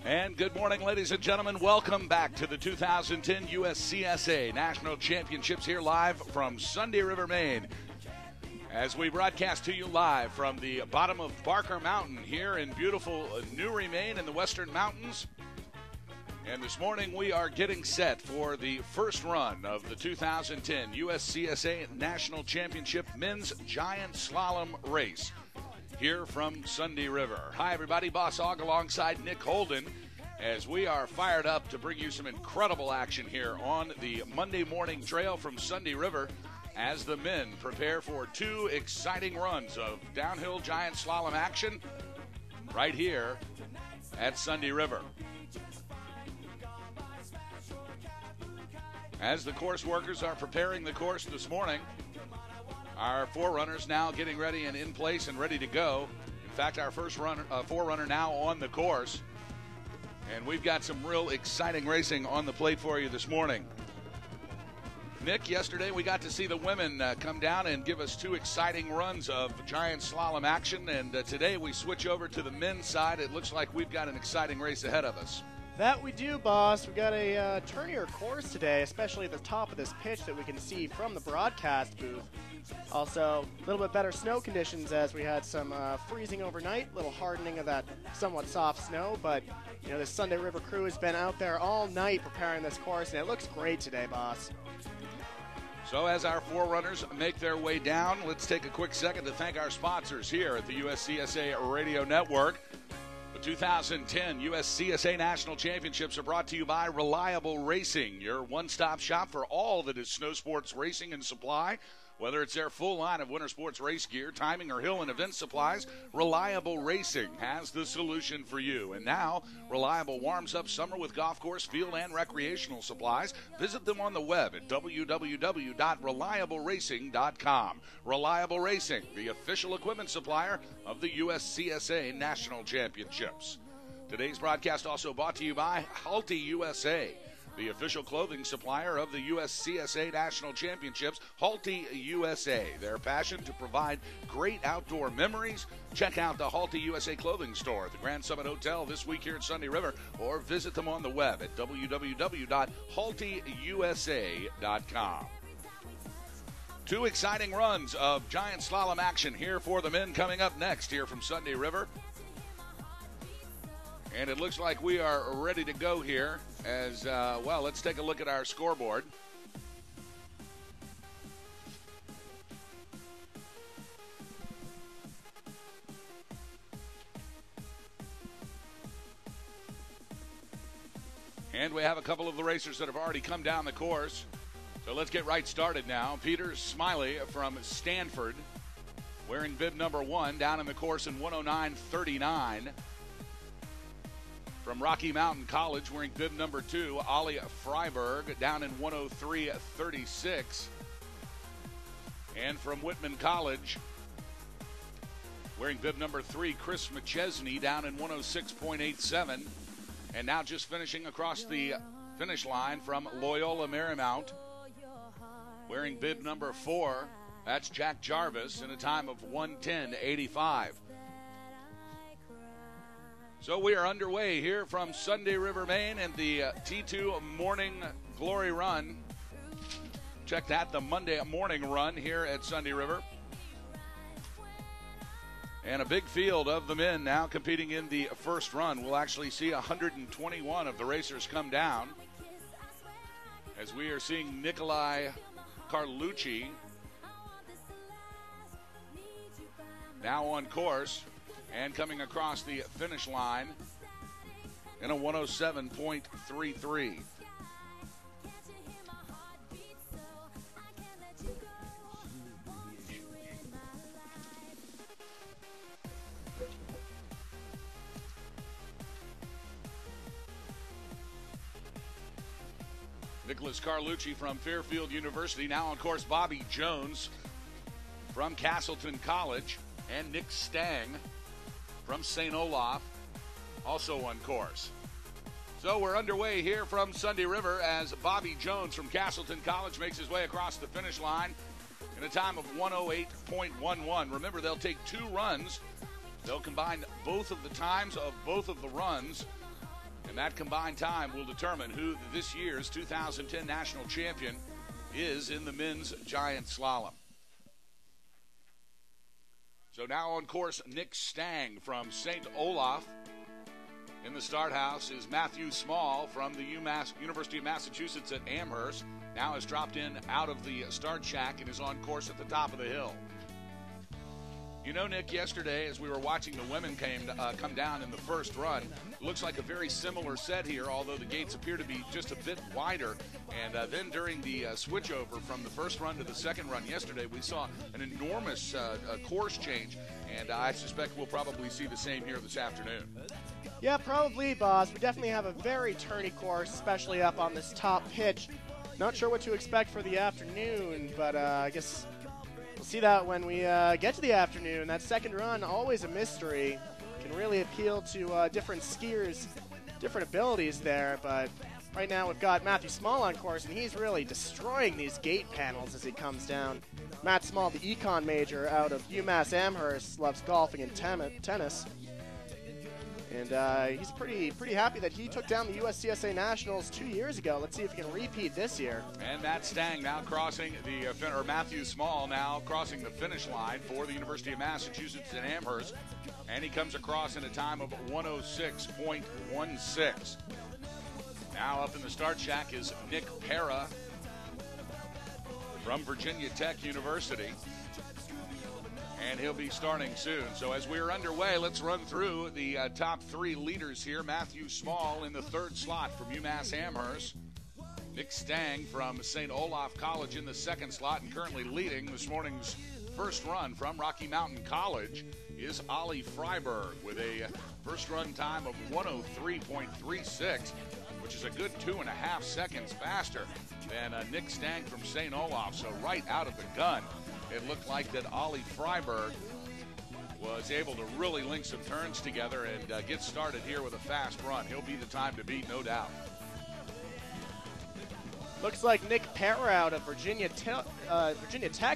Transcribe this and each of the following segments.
And good morning, ladies and gentlemen. Welcome back to the 2010 USCSA National Championships here live from Sunday River, Maine. As we broadcast to you live from the bottom of Barker Mountain here in beautiful Newry, Maine in the Western Mountains. And this morning we are getting set for the first run of the 2010 USCSA National Championship Men's Giant Slalom Race here from Sunday River. Hi, everybody. Boss Ogg alongside Nick Holden as we are fired up to bring you some incredible action here on the Monday morning trail from Sunday River as the men prepare for two exciting runs of downhill giant slalom action right here at Sunday River. As the course workers are preparing the course this morning, our forerunners now getting ready and in place and ready to go. In fact, our first forerunner now on the course. And we've got some real exciting racing on the plate for you this morning. Nick, yesterday we got to see the women come down and give us two exciting runs of giant slalom action. And today we switch over to the men's side. It looks like we've got an exciting race ahead of us. That we do, boss. We've got a turnier course today, especially at the top of this pitch that we can see from the broadcast booth. Also, a little bit better snow conditions as we had some freezing overnight, a little hardening of that somewhat soft snow. But, you know, the Sunday River crew has been out there all night preparing this course, and it looks great today, boss. So as our forerunners make their way down, let's take a quick second to thank our sponsors here at the USCSA Radio Network. The 2010 USCSA National Championships are brought to you by Reliable Racing, your one-stop shop for all that is snow sports racing and supply. Whether it's their full line of winter sports race gear, timing, or hill and event supplies, Reliable Racing has the solution for you. And now, Reliable warms up summer with golf course, field, and recreational supplies. Visit them on the web at www.reliableracing.com. Reliable Racing, the official equipment supplier of the USCSA National Championships. Today's broadcast also brought to you by Halti USA, the official clothing supplier of the USCSA National Championships. Halti USA, their passion to provide great outdoor memories. Check out the Halti USA clothing store at the Grand Summit Hotel this week here at Sunday River, or visit them on the web at www.haltiusa.com. Two exciting runs of giant slalom action here for the men coming up next here from Sunday River. And it looks like we are ready to go here as, well, let's take a look at our scoreboard. And we have a couple of the racers that have already come down the course. So let's get right started now. Peter Smiley from Stanford, wearing bib number 1, down in the course in 109.39. From Rocky Mountain College, wearing bib number 2, Ollie Freiberg, down in 103.36. And from Whitman College, wearing bib number 3, Chris McChesney, down in 106.87. And now just finishing across the finish line from Loyola Marymount, wearing bib number 4, that's Jack Jarvis, in a time of 110.85. So we are underway here from Sunday River, Maine, and the T2 Morning Glory Run. Check that, the Monday morning run here at Sunday River. And a big field of the men now competing in the first run. We'll actually see 121 of the racers come down, as we are seeing Nikolai Carlucci now on course and coming across the finish line in a 107.33. Nicholas Carlucci from Fairfield University. Now on course, Bobby Jones from Castleton College, and Nick Stang from St. Olaf, also on course. So we're underway here from Sunday River as Bobby Jones from Castleton College makes his way across the finish line in a time of 108.11. Remember, they'll take two runs. They'll combine both of the times of both of the runs And that combined time will determine who this year's 2010 national champion is in the men's giant slalom. So now on course, Nick Stang from St. Olaf. In the start house is Matthew Small from the University of Massachusetts at Amherst. Now has dropped in out of the start shack and is on course at the top of the hill. You know, Nick, yesterday as we were watching the women come down in the first run, it looks like a very similar set here, although the gates appear to be just a bit wider. And then during the switchover from the first run to the second run yesterday, we saw an enormous course change, and I suspect we'll probably see the same here this afternoon. Yeah, probably, boss. We definitely have a very turny course, especially up on this top pitch. Not sure what to expect for the afternoon, but I guess we'll see that when we get to the afternoon. That second run, always a mystery. Can really appeal to different skiers, different abilities there, but right now we've got Matthew Small on course, and he's really destroying these gate panels as he comes down. Matt Small, the econ major out of UMass Amherst, loves golfing and tennis. And he's pretty happy that he took down the USCSA Nationals 2 years ago. Let's see if he can repeat this year. And Matt Stang now crossing or Matthew Small now crossing the finish line for the University of Massachusetts in Amherst. And he comes across in a time of 106.16. Now up in the start shack is Nick Para from Virginia Tech University. And he'll be starting soon. So as we're underway, let's run through the top three leaders here. Matthew Small in the third slot from UMass Amherst. Nick Stang from St. Olaf College in the second slot, and currently leading this morning's first run from Rocky Mountain College is Ollie Freiberg with a first run time of 103.36, which is a good 2.5 seconds faster than Nick Stang from St. Olaf. So right out of the gun, it looked like that Ollie Freiberg was able to really link some turns together and get started here with a fast run. He'll be the time to beat, no doubt. Looks like Nick Para out of Virginia Tech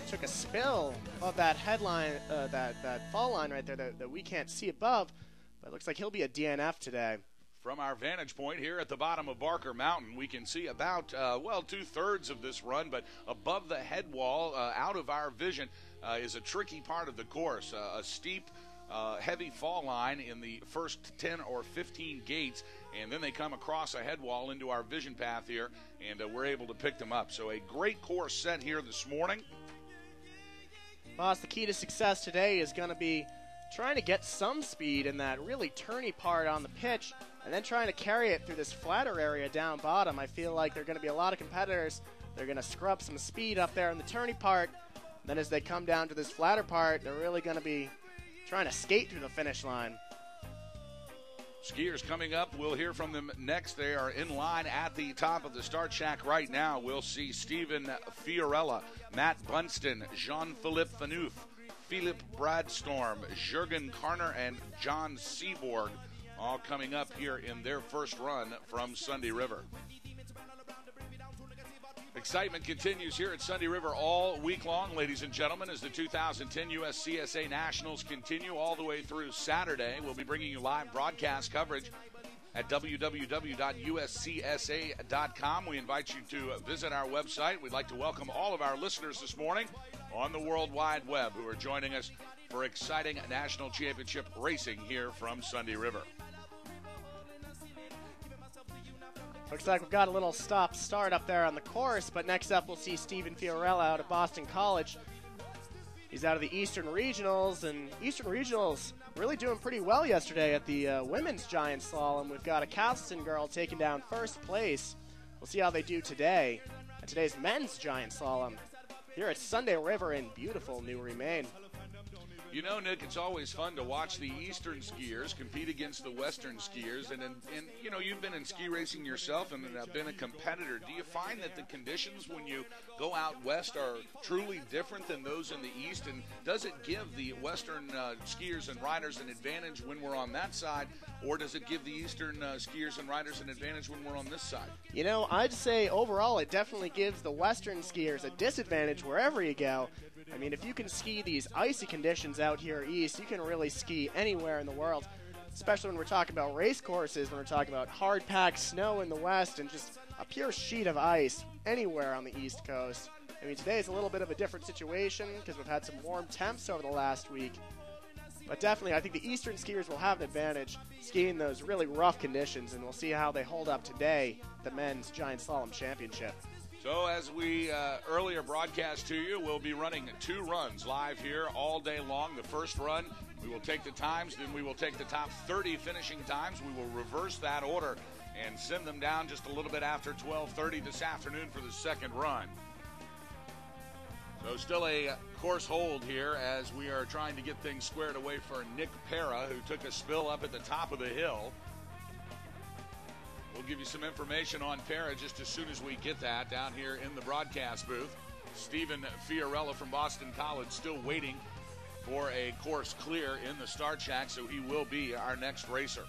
took a spill of that headline, that fall line right there that we can't see above, but it looks like he'll be a DNF today. From our vantage point here at the bottom of Barker Mountain, we can see about, 2/3 of this run, but above the head wall, out of our vision, is a tricky part of the course, a steep, heavy fall line in the first 10 or 15 gates, and then they come across a head wall into our vision path here, and we're able to pick them up. So a great course set here this morning. Boss, the key to success today is going to be trying to get some speed in that really turny part on the pitch, and then trying to carry it through this flatter area down bottom. I feel like there are going to be a lot of competitors. They're going to scrub some speed up there in the turny part. Then as they come down to this flatter part, they're really going to be trying to skate through the finish line. Skiers coming up. We'll hear from them next. They are in line at the top of the start shack right now. We'll see Stephen Fiorella, Matt Bunston, Jean-Philippe Fanouf, Philip Bradstorm, Jürgen Karner, and John Seaborg, all coming up here in their first run from Sunday River. Excitement continues here at Sunday River all week long, ladies and gentlemen, as the 2010 USCSA Nationals continue all the way through Saturday. We'll be bringing you live broadcast coverage at www.uscsa.com. We invite you to visit our website. We'd like to welcome all of our listeners this morning on the World Wide Web who are joining us for exciting national championship racing here from Sunday River. Looks like we've got a little stop-start up there on the course, but next up we'll see Stephen Fiorella out of Boston College. He's out of the Eastern Regionals, and Eastern Regionals really doing pretty well yesterday at the women's giant slalom. We've got a Castleton girl taking down first place. We'll see how they do today at today's men's giant slalom here at Sunday River in beautiful New Remain. You know, Nick, it's always fun to watch the Eastern skiers compete against the Western skiers. And you know, you've been in ski racing yourself and been a competitor. Do you find that the conditions when you go out west are truly different than those in the East? And does it give the Western skiers and riders an advantage when we're on that side? Or does it give the Eastern skiers and riders an advantage when we're on this side? You know, I'd say overall it definitely gives the Western skiers a disadvantage wherever you go. I mean, if you can ski these icy conditions out here east, you can really ski anywhere in the world. especially when we're talking about race courses, when we're talking about hard-packed snow in the west and just a pure sheet of ice anywhere on the East Coast. I mean, today is a little bit of a different situation because we've had some warm temps over the last week. But definitely, I think the eastern skiers will have an advantage skiing those really rough conditions, and we'll see how they hold up today, the men's giant slalom championship. So as we earlier broadcast to you, we'll be running 2 runs live here all day long. The first run, we will take the times, then we will take the top 30 finishing times. We will reverse that order and send them down just a little bit after 12:30 this afternoon for the second run. So still a course hold here as we are trying to get things squared away for Nick Pera, who took a spill up at the top of the hill. We'll give you some information on Pera just as soon as we get that down here in the broadcast booth. Stephen Fiorella from Boston College still waiting for a course clear in the start shack, so he will be our next racer.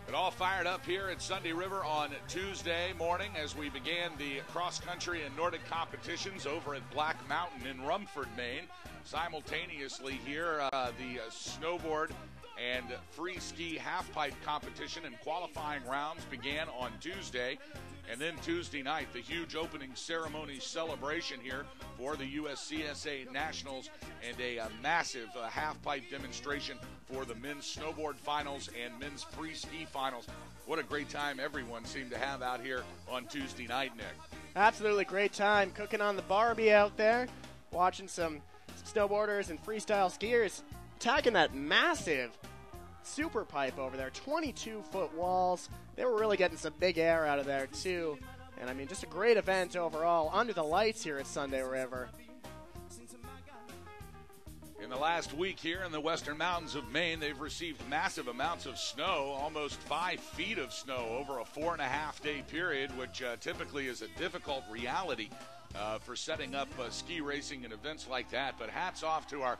It all fired up here at Sunday River on Tuesday morning as we began the cross-country and Nordic competitions over at Black Mountain in Rumford, Maine. Simultaneously here, the snowboard and free ski half-pipe competition and qualifying rounds began on Tuesday. And then Tuesday night, the huge opening ceremony celebration here for the USCSA Nationals and a massive half-pipe demonstration for the men's snowboard finals and men's free ski finals. What a great time everyone seemed to have out here on Tuesday night, Nick. Absolutely great time. Cooking on the Barbie out there, watching some snowboarders and freestyle skiers attacking that massive super pipe over there, 22-foot walls. They were really getting some big air out of there, too. And, I mean, just a great event overall under the lights here at Sunday River. In the last week here in the western mountains of Maine, they've received massive amounts of snow, almost 5 feet of snow over a 4.5-day period, which typically is a difficult reality for setting up ski racing and events like that. But hats off to our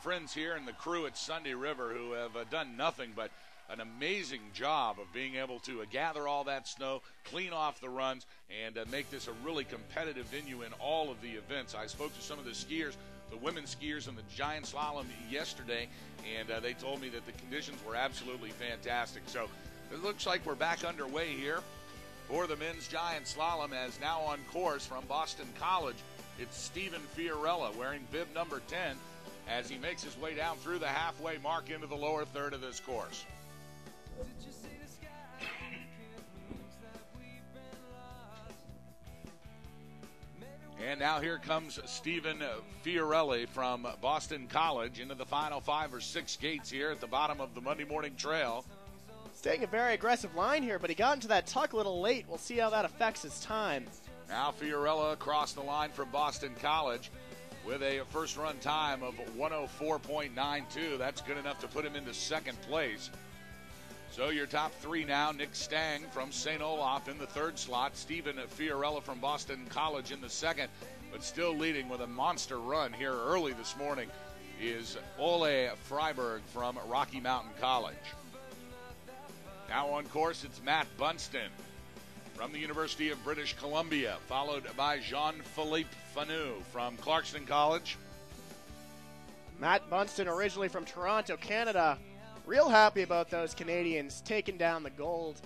friends here and the crew at Sunday River who have done nothing but an amazing job of being able to gather all that snow, clean off the runs, and make this a really competitive venue in all of the events. I spoke to some of the skiers, the women's skiers in the giant slalom yesterday, and they told me that the conditions were absolutely fantastic. So it looks like we're back underway here for the men's giant slalom, as now on course from Boston College, it's Stephen Fiorella wearing bib number 10 as he makes his way down through the halfway mark into the lower third of this course. And now here comes Stephen Fiorella from Boston College into the final 5 or 6 gates here at the bottom of the Monday morning trail. He's taking a very aggressive line here, but he got into that tuck a little late. We'll see how that affects his time. Now Fiorella across the line from Boston College with a first run time of 104.92. That's good enough to put him into second place. So your top 3 now, Nick Stang from St. Olaf in the third slot, Stephen Fiorella from Boston College in the second, but still leading with a monster run here early this morning is Ole Freiberg from Rocky Mountain College. Now on course, it's Matt Bunston from the University of British Columbia, followed by Jean-Philippe Fanou from Clarkson College. Matt Bunston, originally from Toronto, Canada. Real happy about those Canadians taking down the gold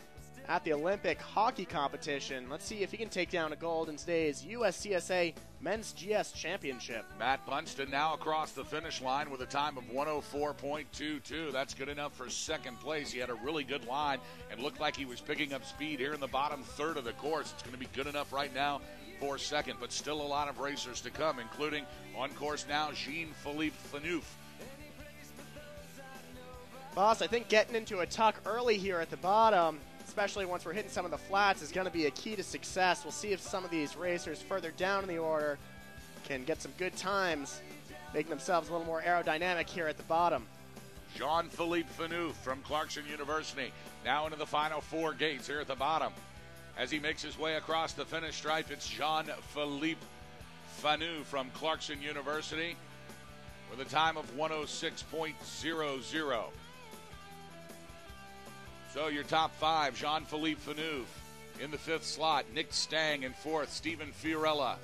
at the Olympic hockey competition. Let's see if he can take down a gold in today's USCSA Men's GS Championship. Matt Bunston now across the finish line with a time of 104.22. That's good enough for second place. He had a really good line and looked like he was picking up speed here in the bottom third of the course. It's going to be good enough right now for second, but still a lot of racers to come, including on course now Jean-Philippe Fanou. Boss, I think getting into a tuck early here at the bottom, especially once we're hitting some of the flats, is going to be a key to success. We'll see if some of these racers further down in the order can get some good times, making themselves a little more aerodynamic here at the bottom. Jean-Philippe Fanou from Clarkson University now into the final 4 gates here at the bottom. As he makes his way across the finish stripe, it's Jean-Philippe Fanou from Clarkson University with a time of 106.00. So your top 5, Jean-Philippe Fanou in the 5th slot, Nick Stang in 4th, Stephen Fiorella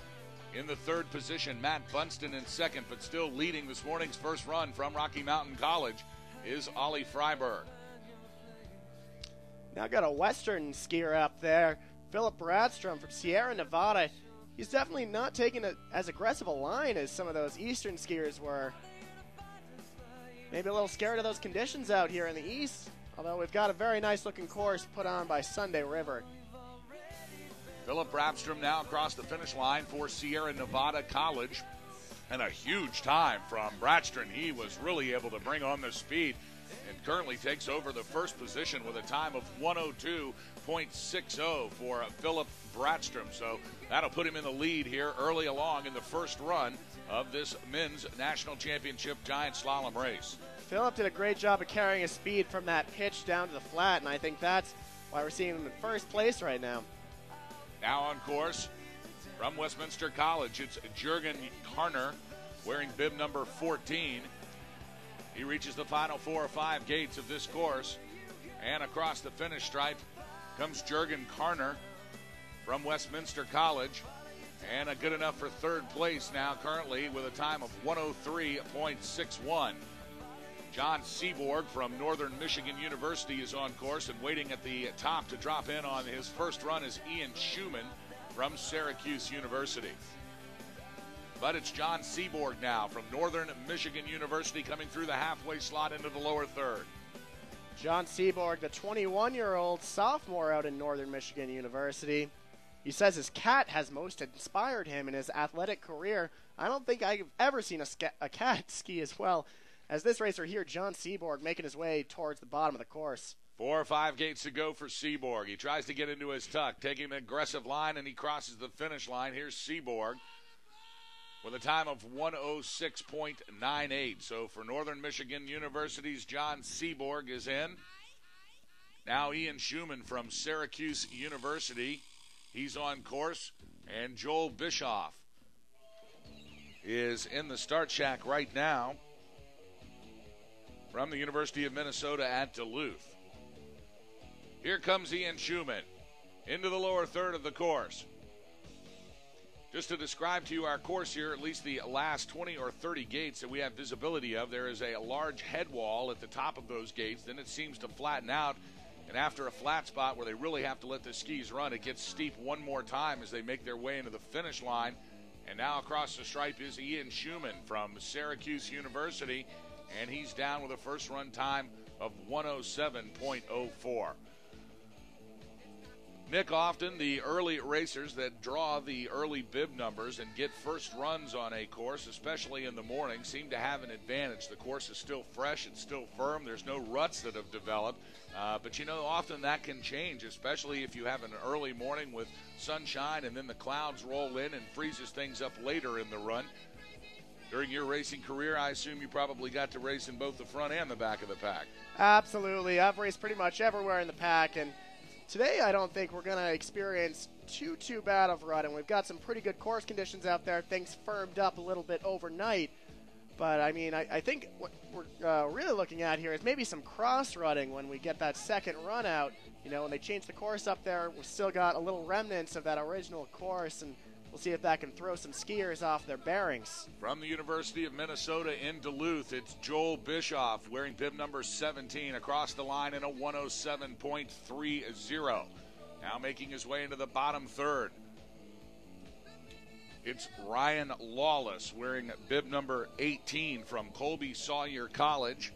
In the third position, Matt Bunston in second, but still leading this morning's first run from Rocky Mountain College is Ollie Freiberg. Now got a Western skier up there, Philip Bradstrom from Sierra Nevada. He's definitely not taking as aggressive a line as some of those Eastern skiers were. Maybe a little scared of those conditions out here in the East, although we've got a very nice looking course put on by Sunday River. Philip Bradstrom now across the finish line for Sierra Nevada College. And a huge time from Bradstrom. He was really able to bring on the speed and currently takes over the first position with a time of 102.60 for Philip Bradstrom. So that'll put him in the lead here early along in the first run of this men's national championship giant slalom race. Philip did a great job of carrying his speed from that pitch down to the flat, and I think that's why we're seeing him in first place right now. Now on course from Westminster College, it's Jürgen Karner wearing bib number 14. He reaches the final 4 or 5 gates of this course, and across the finish stripe comes Jürgen Karner from Westminster College, and a good enough for third place now currently with a time of 103.61. John Seaborg from Northern Michigan University is on course, and waiting at the top to drop in on his first run is Ian Schumann from Syracuse University. But it's John Seaborg now from Northern Michigan University coming through the halfway slot into the lower third. John Seaborg, the 21-year-old sophomore out in Northern Michigan University. He says his cat has most inspired him in his athletic career. I don't think I've ever seen a cat ski as well as this racer here, John Seaborg, making his way towards the bottom of the course. 4 or 5 gates to go for Seaborg. He tries to get into his tuck, taking an aggressive line, and he crosses the finish line. Here's Seaborg with a time of 106.98. So for Northern Michigan University's John Seaborg is in. Now Ian Schumann from Syracuse University. He's on course. And Joel Bischoff is in the start shack right now from the University of Minnesota at Duluth. Here comes Ian Schumann into the lower third of the course. Just to describe to you our course here, at least the last 20 or 30 gates that we have visibility of, there is a large head wall at the top of those gates. Then it seems to flatten out, and after a flat spot where they really have to let the skis run, it gets steep one more time as they make their way into the finish line. And now across the stripe is Ian Schumann from Syracuse University, and he's down with a first run time of 107.04. Nick, often the early racers that draw the early bib numbers and get first runs on a course, especially in the morning, seem to have an advantage. The course is still fresh, it's still firm, there's no ruts that have developed. But you know, often that can change, especially if you have an early morning with sunshine and then the clouds roll in and freezes things up later in the run. During your racing career, I assume you probably got to race in both the front and the back of the pack. Absolutely. I've raced pretty much everywhere in the pack, and today I don't think we're going to experience too bad of rutting. We've got some pretty good course conditions out there. Things firmed up a little bit overnight. But, I mean, I think what we're really looking at here is maybe some cross-rutting when we get that second run out. You know, when they change the course up there, we've still got a little remnants of that original course, and we'll see if that can throw some skiers off their bearings. From the University of Minnesota in Duluth, it's Joel Bischoff wearing bib number 17 across the line in a 107.30. Now making his way into the bottom third. It's Ryan Lawless wearing bib number 18 from Colby Sawyer College.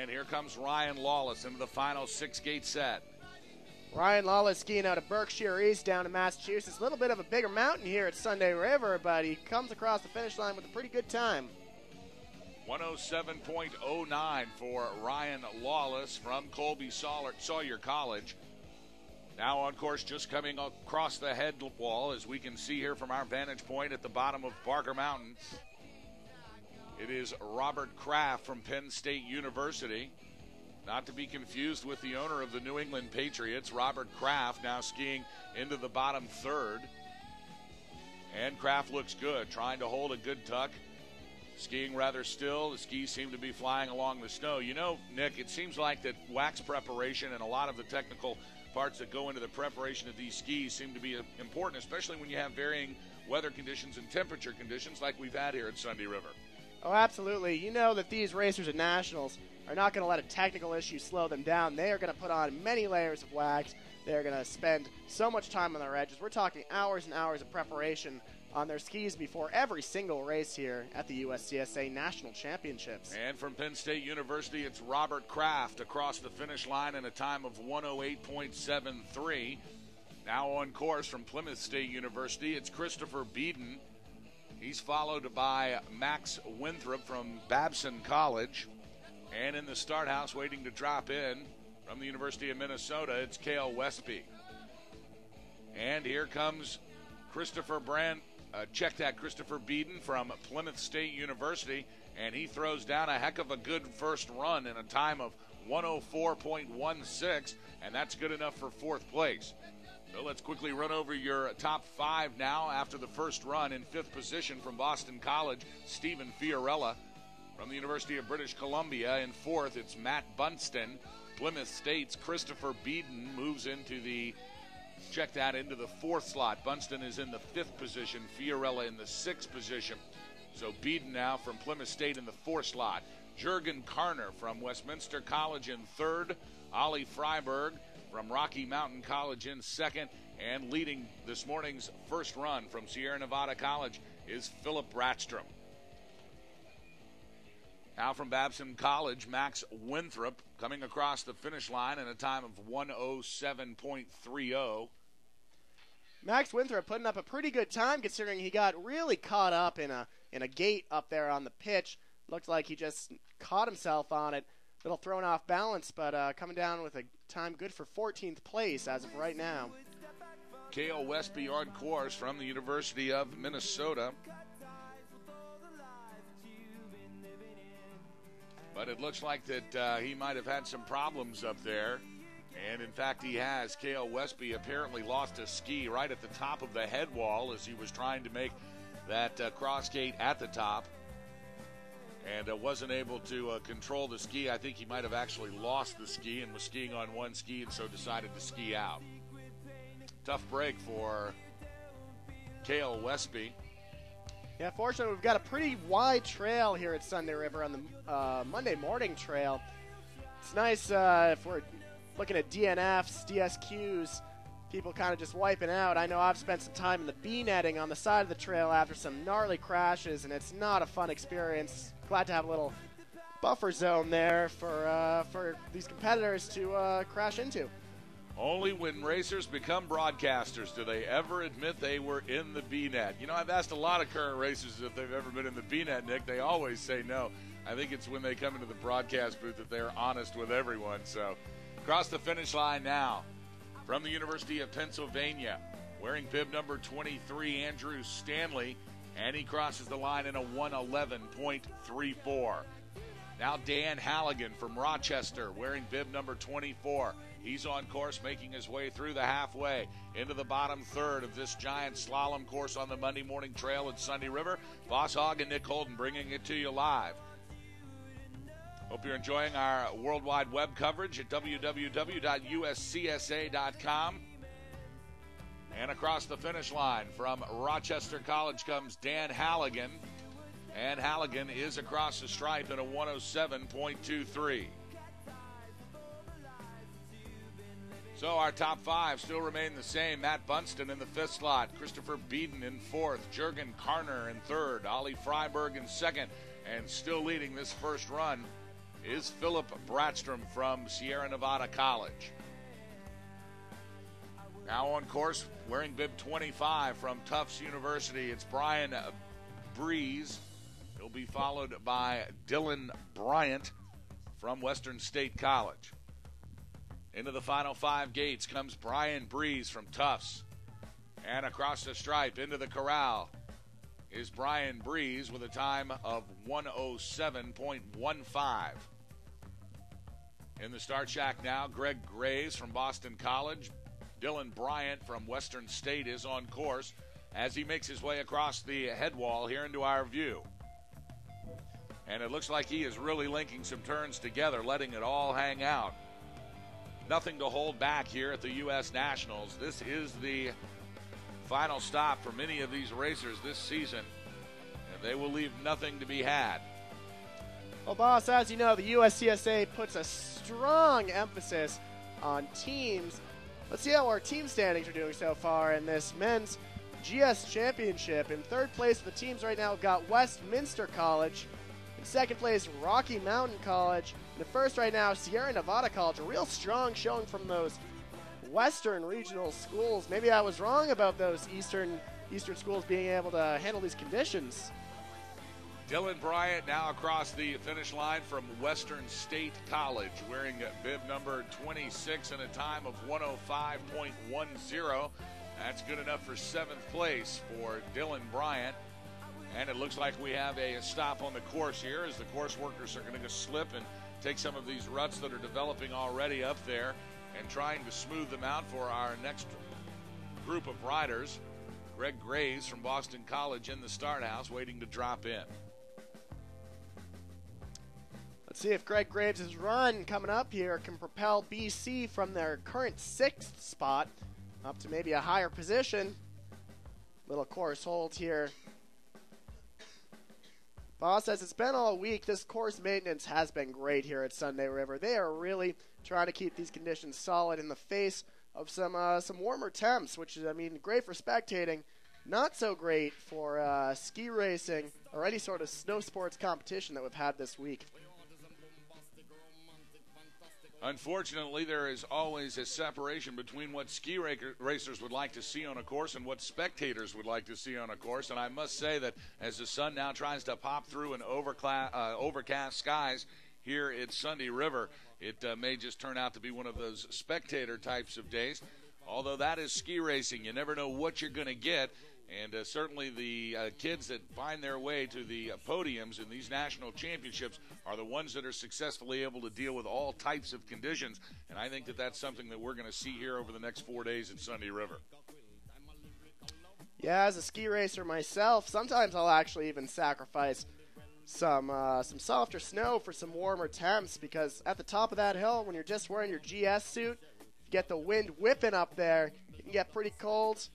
And here comes Ryan Lawless into the final 6-gate set. Ryan Lawless skiing out of Berkshire East down to Massachusetts. A little bit of a bigger mountain here at Sunday River, but he comes across the finish line with a pretty good time. 107.09 for Ryan Lawless from Colby Sawyer College. Now on course, just coming across the head wall, as we can see here from our vantage point at the bottom of Barker Mountain. It is Robert Kraft from Penn State University. Not to be confused with the owner of the New England Patriots, Robert Kraft, now skiing into the bottom third. And Kraft looks good, trying to hold a good tuck. Skiing rather still. The skis seem to be flying along the snow. You know, Nick, it seems like that wax preparation and a lot of the technical parts that go into the preparation of these skis seem to be important, especially when you have varying weather conditions and temperature conditions like we've had here at Sunday River. Oh, absolutely. You know that these racers at Nationals are not going to let a technical issue slow them down. They are going to put on many layers of wax. They're going to spend so much time on their edges. We're talking hours and hours of preparation on their skis before every single race here at the USCSA National Championships. And from Penn State University, it's Robert Kraft across the finish line in a time of 108.73. Now on course from Plymouth State University, it's Christopher Beeden. He's followed by Max Winthrop from Babson College. And in the start house, waiting to drop in from the University of Minnesota, it's Cale Westby. And here comes Christopher Beeden from Plymouth State University, and he throws down a heck of a good first run in a time of 104.16, and that's good enough for fourth place. So let's quickly run over your top five now after the first run. In fifth position from Boston College, Stephen Fiorella. From the University of British Columbia, in fourth, it's Matt Bunston. Plymouth State's Christopher Beeden moves into the fourth slot. Bunston is in the fifth position, Fiorella in the sixth position. So Beeden now from Plymouth State in the fourth slot. Jurgen Karner from Westminster College in third. Ollie Freiberg from Rocky Mountain College in second. And leading this morning's first run from Sierra Nevada College is Philip Bratstrom. Now from Babson College, Max Winthrop coming across the finish line in a time of 107.30. Max Winthrop putting up a pretty good time considering he got really caught up in a gate up there on the pitch. Looked like he just caught himself on it. A little thrown off balance, but coming down with a time good for 14th place as of right now. Cale Westby on course from the University of Minnesota. But it looks like that he might have had some problems up there. And, in fact, he has. Cale Westby apparently lost his ski right at the top of the head wall as he was trying to make that cross gate at the top. And wasn't able to control the ski. I think he might have actually lost the ski and was skiing on one ski and so decided to ski out. Tough break for Cale Westby. Yeah, fortunately, we've got a pretty wide trail here at Sunday River on the Monday morning trail. It's nice if we're looking at DNFs, DSQs, people kind of just wiping out. I know I've spent some time in the bee netting on the side of the trail after some gnarly crashes, and it's not a fun experience. Glad to have a little buffer zone there for these competitors to crash into. Only when racers become broadcasters do they ever admit they were in the B-net. You know, I've asked a lot of current racers if they've ever been in the B-net, Nick. They always say no. I think it's when they come into the broadcast booth that they're honest with everyone. So, across the finish line now from the University of Pennsylvania, wearing bib number 23, Andrew Stanley, and he crosses the line in a 111.34. Now Dan Halligan from Rochester, wearing bib number 24. He's on course, making his way through the halfway into the bottom third of this giant slalom course on the Monday morning trail at Sunday River. Boss Hogg and Nick Holden bringing it to you live. Hope you're enjoying our worldwide web coverage at www.uscsa.com. And across the finish line from Rochester College comes Dan Halligan. And Halligan is across the stripe in a 107.23. So our top five still remain the same. Matt Bunston in the fifth slot. Christopher Beeden in fourth. Jurgen Karner in third. Ollie Freiberg in second. And still leading this first run is Philip Bratstrom from Sierra Nevada College. Now on course, wearing bib 25 from Tufts University, it's Brian Breeze. He'll be followed by Dylan Bryant from Western State College. Into the final five gates comes Brian Breeze from Tufts. And across the stripe into the corral is Brian Breeze with a time of 107.15. In the start shack now, Greg Graves from Boston College. Dylan Bryant from Western State is on course as he makes his way across the head wall here into our view. And it looks like he is really linking some turns together, letting it all hang out. Nothing to hold back here at the U.S. Nationals. This is the final stop for many of these racers this season, and they will leave nothing to be had. Well, boss, as you know, the USCSA puts a strong emphasis on teams. Let's see how our team standings are doing so far in this men's GS Championship. In third place for the teams right now, we've got Westminster College. In second place, Rocky Mountain College. In the first right now, Sierra Nevada College. A real strong showing from those Western regional schools. Maybe I was wrong about those Eastern schools being able to handle these conditions. Dylan Bryant now across the finish line from Western State College, wearing bib number 26 in a time of 105.10. That's good enough for 7th place for Dylan Bryant. And it looks like we have a stop on the course here as the course workers are going to slip and take some of these ruts that are developing already up there and trying to smooth them out for our next group of riders. Greg Graves from Boston College in the start house waiting to drop in. Let's see if Greg Graves' run coming up here can propel BC from their current 6th spot up to maybe a higher position. Little course hold here. Boss says it's been all week. This course maintenance has been great here at Sunday River. They are really trying to keep these conditions solid in the face of some warmer temps, which is, great for spectating. Not so great for ski racing or any sort of snow sports competition that we've had this week. Unfortunately, there is always a separation between what ski racers would like to see on a course and what spectators would like to see on a course. And I must say that as the sun now tries to pop through an overcast skies here at Sunday River, it may just turn out to be one of those spectator types of days. Although that is ski racing, you never know what you're going to get. And certainly the kids that find their way to the podiums in these national championships are the ones that are successfully able to deal with all types of conditions. And I think that that's something that we're going to see here over the next 4 days at Sunday River. Yeah, as a ski racer myself, sometimes I'll actually even sacrifice some softer snow for some warmer temps, because at the top of that hill, when you're just wearing your GS suit, you get the wind whipping up there. It can get pretty cold.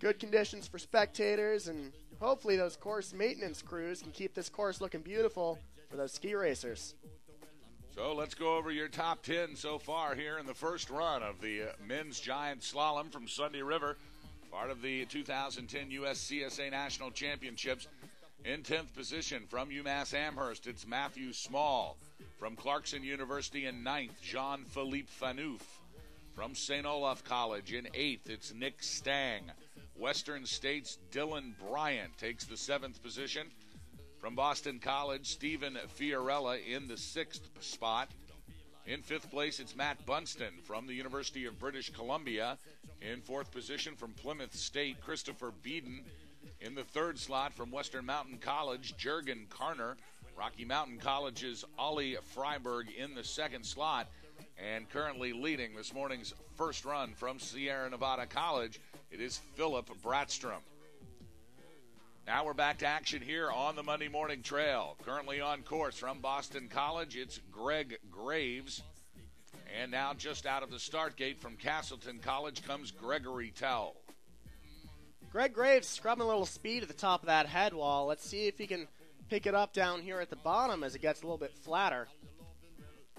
Good conditions for spectators, and hopefully those course maintenance crews can keep this course looking beautiful for those ski racers. So let's go over your top 10 so far here in the first run of the men's giant slalom from Sunday River, part of the 2010 USCSA National Championships. In 10th position from UMass Amherst, it's Matthew Small. From Clarkson University in 9th, Jean-Philippe Fanouf. From St. Olaf College in 8th, it's Nick Stang. Western State's Dylan Bryant takes the 7th position. From Boston College, Stephen Fiorella in the 6th spot. In 5th place, it's Matt Bunston from the University of British Columbia. In 4th position from Plymouth State, Christopher Beeden. In the 3rd slot from Western Mountain College, Jurgen Karner. Rocky Mountain College's Ollie Freiberg in the 2nd slot. And currently leading this morning's first run from Sierra Nevada College, it is Philip Bratstrom. Now we're back to action here on the Monday Morning Trail. Currently on course from Boston College, it's Greg Graves. And now just out of the start gate from Castleton College comes Gregory Tell. Greg Graves scrubbing a little speed at the top of that head wall. Let's see if he can pick it up down here at the bottom as it gets a little bit flatter.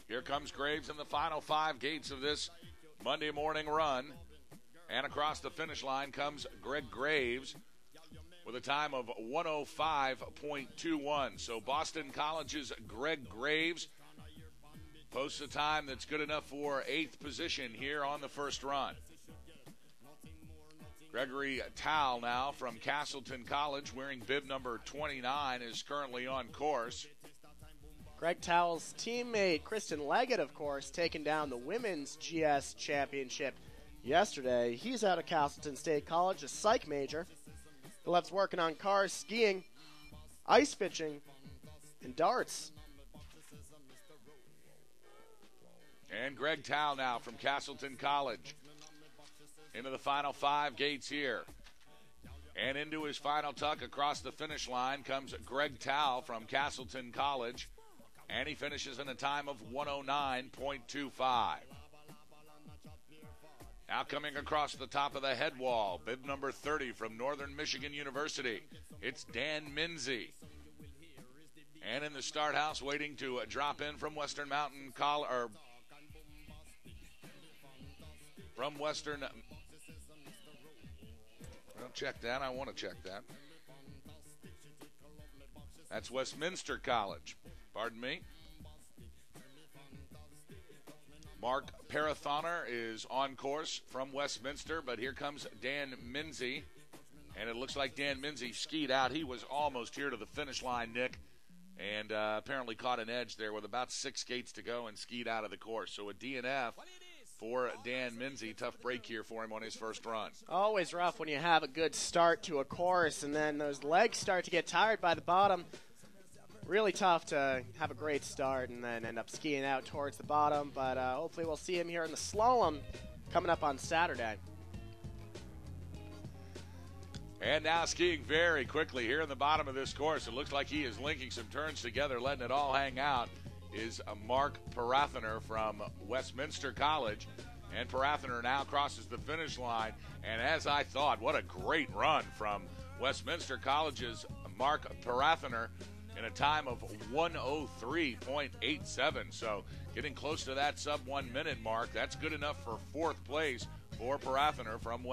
Here comes Graves in the final 5 gates of this Monday morning run. And across the finish line comes Greg Graves with a time of 105.21. So Boston College's Greg Graves posts a time that's good enough for 8th position here on the first run. Gregory Towle now from Castleton College, wearing bib number 29, is currently on course. Greg Towle's teammate, Kristen Leggett, of course, taking down the Women's GS Championship yesterday. He's out of Castleton State College, a psych major. He loves working on cars, skiing, ice fishing, and darts. And Greg Towle now from Castleton College into the final 5 gates here. And into his final tuck across the finish line comes Greg Towle from Castleton College. And he finishes in a time of 109.25. Now coming across the top of the head wall, bib number 30 from Northern Michigan University. It's Dan Minzy. And in the start house, waiting to drop in from Western Mountain College, or from Western. Well, check that. I want to check that. That's Westminster College. Pardon me. Mark Parathoner is on course from Westminster, but here comes Dan Minzy. And it looks like Dan Minzy skied out. He was almost here to the finish line, Nick, and apparently caught an edge there with about 6 skates to go and skied out of the course. So a DNF for Dan Minzy. Tough break here for him on his first run. Always rough when you have a good start to a course and then those legs start to get tired by the bottom. Really tough to have a great start and then end up skiing out towards the bottom, but hopefully we'll see him here in the slalom coming up on Saturday. And now skiing very quickly here in the bottom of this course. It looks like he is linking some turns together, letting it all hang out, is Mark Parathoner from Westminster College. And Parathoner now crosses the finish line. And as I thought, what a great run from Westminster College's Mark Parathoner in a time of 1:03.87. So getting close to that sub 1 minute mark. That's good enough for 4th place for Parathoner from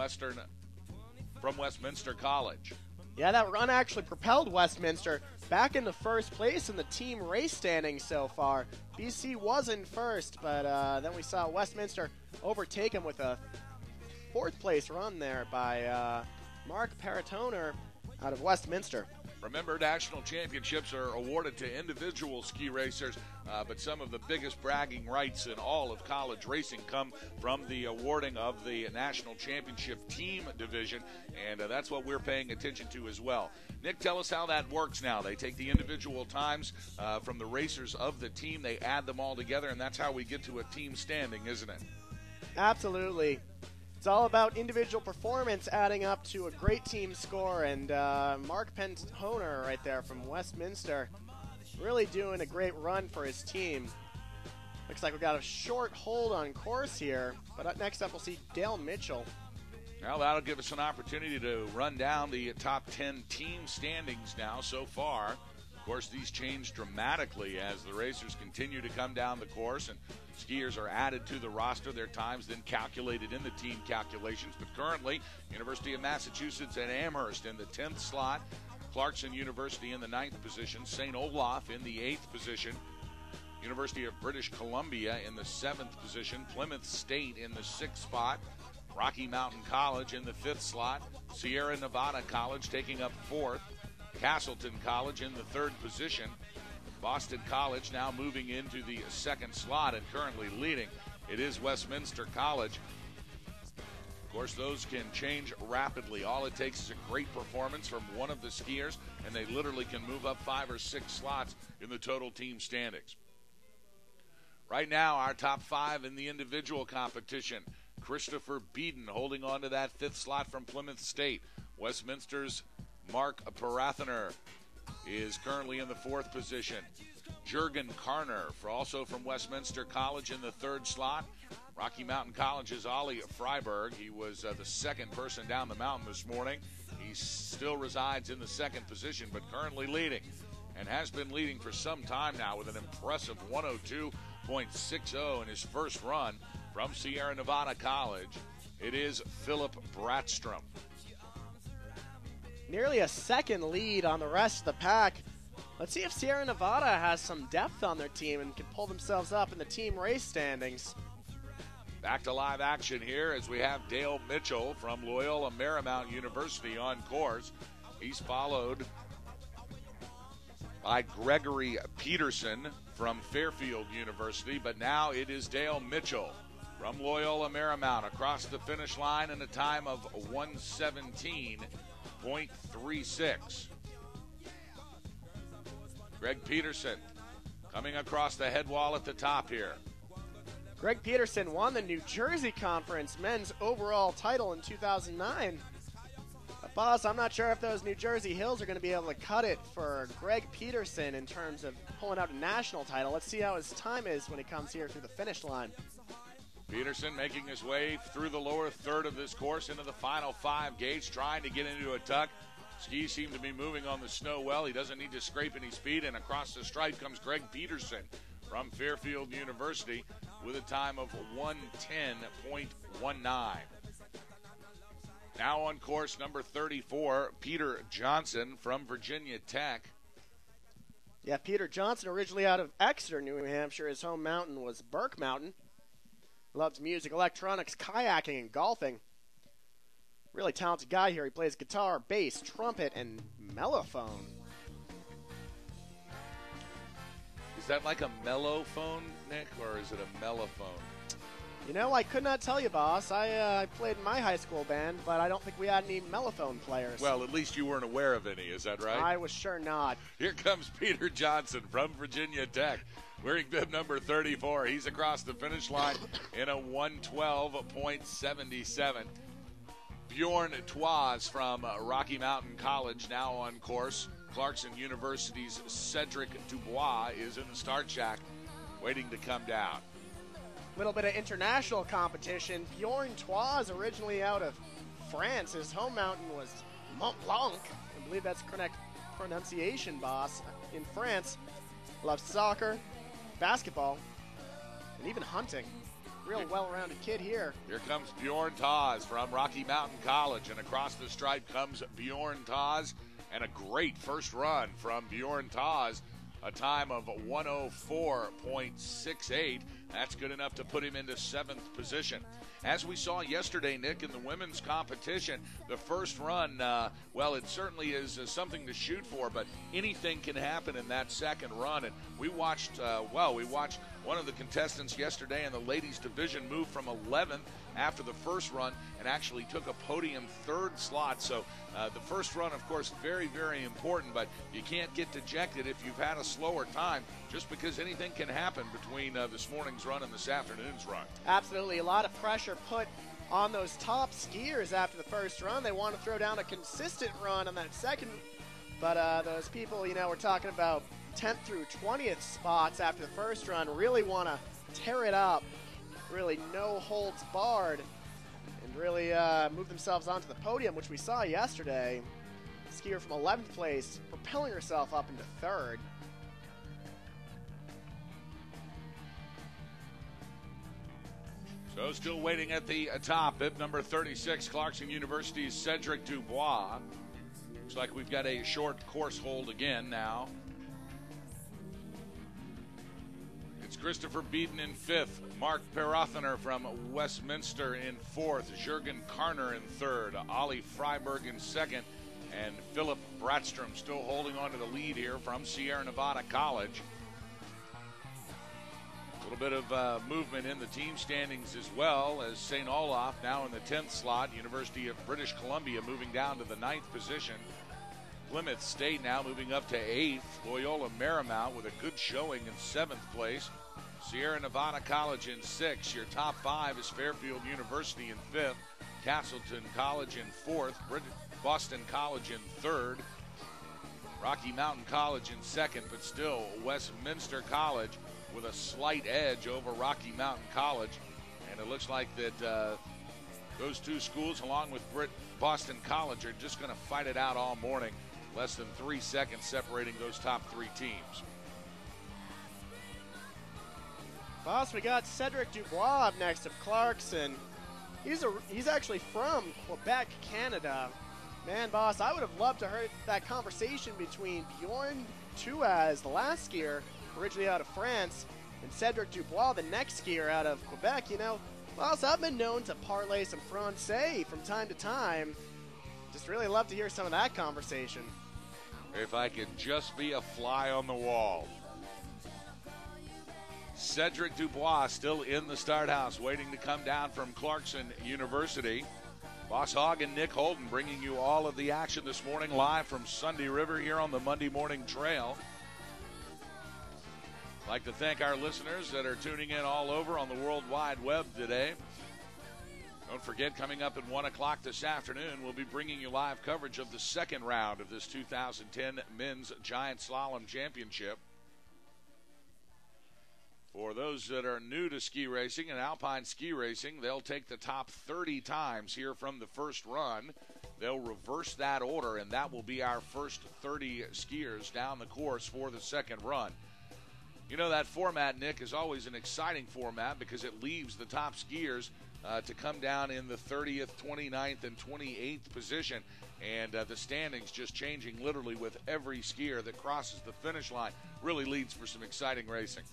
Westminster College. Yeah, that run actually propelled Westminster back into first place in the team race standings so far. BC was in first, but then we saw Westminster overtake him with a 4th place run there by Mark Parathoner out of Westminster. Remember, national championships are awarded to individual ski racers, but some of the biggest bragging rights in all of college racing come from the awarding of the national championship team division, and that's what we're paying attention to as well. Nick, tell us how that works now. They take the individual times from the racers of the team, they add them all together, and that's how we get to a team standing, isn't it? Absolutely. It's all about individual performance adding up to a great team score, and Mark Parathoner right there from Westminster really doing a great run for his team. Looks like we've got a short hold on course here, but next up we'll see Dale Mitchell. Well, that'll give us an opportunity to run down the top 10 team standings now so far. Of course, these change dramatically as the racers continue to come down the course and skiers are added to the roster, their times then calculated in the team calculations. But currently, University of Massachusetts and Amherst in the 10th slot, Clarkson University in the 9th position, St. Olaf in the 8th position, University of British Columbia in the 7th position, Plymouth State in the 6th spot, Rocky Mountain College in the 5th slot, Sierra Nevada College taking up 4th, Castleton College in the 3rd position, Boston College now moving into the 2nd slot and currently leading. It is Westminster College. Of course, those can change rapidly. All it takes is a great performance from one of the skiers, and they literally can move up 5 or 6 slots in the total team standings. Right now, our top 5 in the individual competition. Christopher Beeden holding on to that 5th slot from Plymouth State. Westminster's Mark Parathoner is currently in the 4th position. Jurgen Karner, also from Westminster College, in the 3rd slot. Rocky Mountain College's Ollie Freiberg. He was the 2nd person down the mountain this morning. He still resides in the 2nd position, but currently leading, and has been leading for some time now with an impressive 102.60 in his first run from Sierra Nevada College. It is Philip Bratstrom. Nearly a 2nd lead on the rest of the pack. Let's see if Sierra Nevada has some depth on their team and can pull themselves up in the team race standings. Back to live action here as we have Dale Mitchell from Loyola Marymount University on course. He's followed by Gregory Peterson from Fairfield University, but now it is Dale Mitchell from Loyola Marymount across the finish line in a time of 1:17.36. Greg Peterson coming across the head wall at the top here. Greg Peterson won the New Jersey Conference men's overall title in 2009. But boss, I'm not sure if those New Jersey Hills are going to be able to cut it for Greg Peterson in terms of pulling out a national title. Let's see how his time is when he comes here through the finish line. Peterson making his way through the lower third of this course into the final 5 gates, trying to get into a tuck. Skis seem to be moving on the snow well. He doesn't need to scrape any speed, and across the stripe comes Greg Peterson from Fairfield University with a time of 1:10.19. Now on course number 34, Peter Johnson from Virginia Tech. Yeah, Peter Johnson, originally out of Exeter, New Hampshire. His home mountain was Burke Mountain. Loves music, electronics, kayaking, and golfing. Really talented guy here. He plays guitar, bass, trumpet, and mellophone. Is that like a mellophone, Nick, or is it a mellophone? You know, I could not tell you, boss. I played in my high school band, but I don't think we had any mellophone players. Well, at least you weren't aware of any, is that right? I was sure not. Here comes Peter Johnson from Virginia Tech, wearing bib number 34. He's across the finish line in a 1:12.77. Bjorn Twas from Rocky Mountain College now on course. Clarkson University's Cedric Dubois is in the start shack, waiting to come down. Little bit of international competition. Bjorn Twas, originally out of France. His home mountain was Mont Blanc. I believe that's correct pronunciation, boss. In France, loves soccer, basketball, and even hunting. Real well-rounded kid here. Here comes Bjorn Taz from Rocky Mountain College, and across the stripe comes Bjorn Taz, and a great first run from Bjorn Taz. A time of 1:04.68. That's good enough to put him into 7th position. As we saw yesterday, Nick, in the women's competition, the first run, well, it certainly is something to shoot for, but anything can happen in that second run. And we watched one of the contestants yesterday in the ladies division move from 11th after the first run and actually took a podium 3rd slot. So the first run, of course, very, very important, but you can't get dejected if you've had a slower time just because anything can happen between this morning's run and this afternoon's run. Absolutely. A lot of pressure put on those top skiers after the first run. They want to throw down a consistent run on that second, but those people, we're talking about 10th through 20th spots after the first run really want to tear it up, really no holds barred, and really move themselves onto the podium, which we saw yesterday. Skier from 11th place propelling herself up into 3rd. So still waiting at the top, bib number 36, Clarkson University's Cedric Dubois. Looks like we've got a short course hold again now. It's Christopher Beeden in 5th, Mark Perothener from Westminster in 4th, Jürgen Karner in 3rd, Ollie Freiberg in 2nd, and Philip Bratstrom still holding on to the lead here from Sierra Nevada College. A little bit of movement in the team standings as well, as St. Olaf now in the 10th slot, University of British Columbia moving down to the 9th position. Plymouth State now moving up to 8th. Loyola Marymount with a good showing in 7th place. Sierra Nevada College in 6th. Your top 5 is Fairfield University in 5th. Castleton College in 4th. Boston College in 3rd. Rocky Mountain College in 2nd, but still Westminster College with a slight edge over Rocky Mountain College. And it looks like that those two schools, along with Boston College, are just going to fight it out all morning. Less than 3 seconds separating those top 3 teams. Boss, we got Cedric Dubois up next of Clarkson. He's actually from Quebec, Canada. Man, boss, I would have loved to heard that conversation between Bjorn Tuaz, the last skier, originally out of France, and Cedric Dubois, the next skier out of Quebec. Boss, I've been known to parlay some Francais from time to time. Just really love to hear some of that conversation. If I could just be a fly on the wall. Cedric Dubois still in the start house, waiting to come down from Clarkson University. Boss Hogg and Nick Holden bringing you all of the action this morning live from Sunday River here on the Monday Morning Trail. I'd like to thank our listeners that are tuning in all over on the World Wide Web today. Don't forget, coming up at 1 o'clock this afternoon, we'll be bringing you live coverage of the second round of this 2010 Men's Giant Slalom Championship. For those that are new to ski racing and alpine ski racing, they'll take the top 30 times here from the first run. They'll reverse that order, and that will be our first 30 skiers down the course for the second run. You know, that format, Nick, is always an exciting format because it leaves the top skiers to come down in the 30th, 29th, and 28th position. And the standings just changing literally with every skier that crosses the finish line. Really leads for some exciting racing.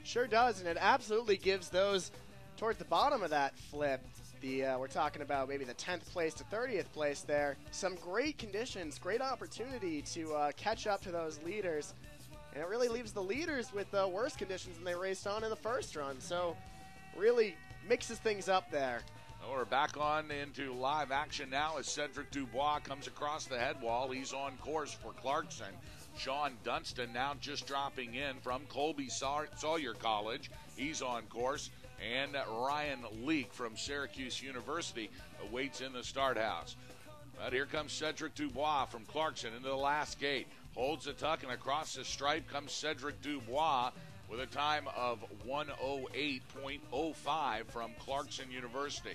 Sure does, and it absolutely gives those towards the bottom of that flip, we're talking about maybe the 10th place to 30th place there, some great conditions, great opportunity to catch up to those leaders. And it really leaves the leaders with worse conditions than they raced on in the first run. So really mixes things up there. We're back on into live action now as Cedric Dubois comes across the head wall. He's on course for Clarkson. Sean Dunston now just dropping in from Colby Sawyer College. He's on course. And Ryan Leake from Syracuse University awaits in the start house. But here comes Cedric Dubois from Clarkson into the last gate. Holds the tuck, and across the stripe comes Cedric Dubois with a time of 1:08.05 from Clarkson University.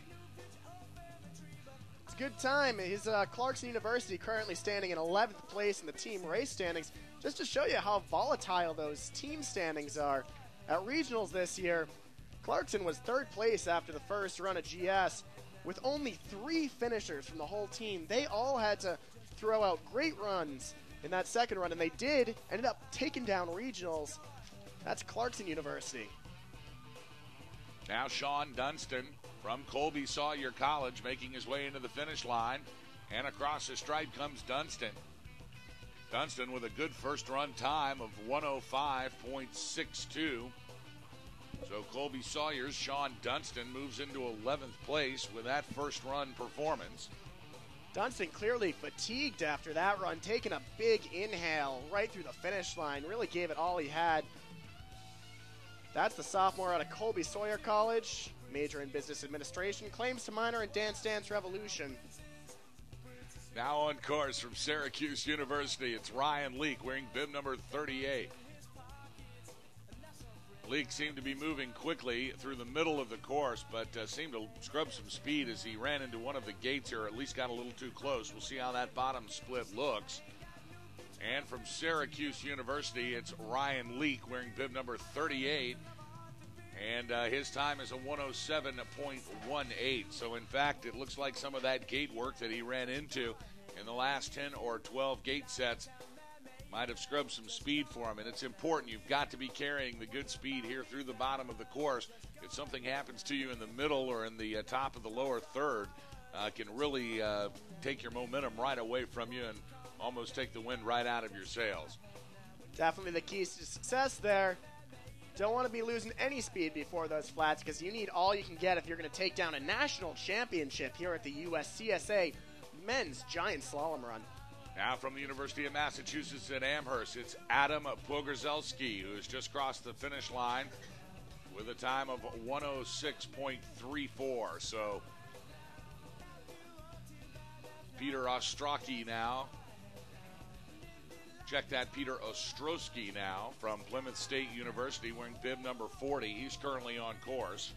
It's a good time. His Clarkson University currently standing in 11th place in the team race standings. Just to show you how volatile those team standings are. At regionals this year, Clarkson was 3rd place after the first run of GS with only 3 finishers from the whole team. They all had to throw out great runs in that second run, and they did. Ended up taking down regionals. That's Clarkson University. Now Sean Dunston from Colby Sawyer College making his way into the finish line. And across the stripe comes Dunston. Dunston with a good first run time of 1:05.62. So Colby Sawyer's Sean Dunston moves into 11th place with that first run performance. Dunston clearly fatigued after that run, taking a big inhale right through the finish line. Really gave it all he had. That's the sophomore out of Colby Sawyer College, major in business administration, claims to minor in Dance Dance Revolution. Now on course from Syracuse University, it's Ryan Leake wearing bib number 38. Leake seemed to be moving quickly through the middle of the course, but seemed to scrub some speed as he ran into one of the gates here, or at least got a little too close. We'll see how that bottom split looks. And from Syracuse University, it's Ryan Leake wearing bib number 38. And his time is a 1:07.18. So, in fact, it looks like some of that gate work that he ran into in the last 10 or 12 gate sets might have scrubbed some speed for him. And it's important. You've got to be carrying the good speed here through the bottom of the course. If something happens to you in the middle or in the top of the lower third, can really take your momentum right away from you and almost take the wind right out of your sails. Definitely the keys to success there. Don't want to be losing any speed before those flats because you need all you can get if you're going to take down a national championship here at the USCSA Men's Giant Slalom Run. Now from the University of Massachusetts at Amherst, it's Adam Pogorzelski, who has just crossed the finish line with a time of 1:06.34. So Peter Ostrowski now. Check that, Peter Ostrowski now from Plymouth State University wearing bib number 40. He's currently on course.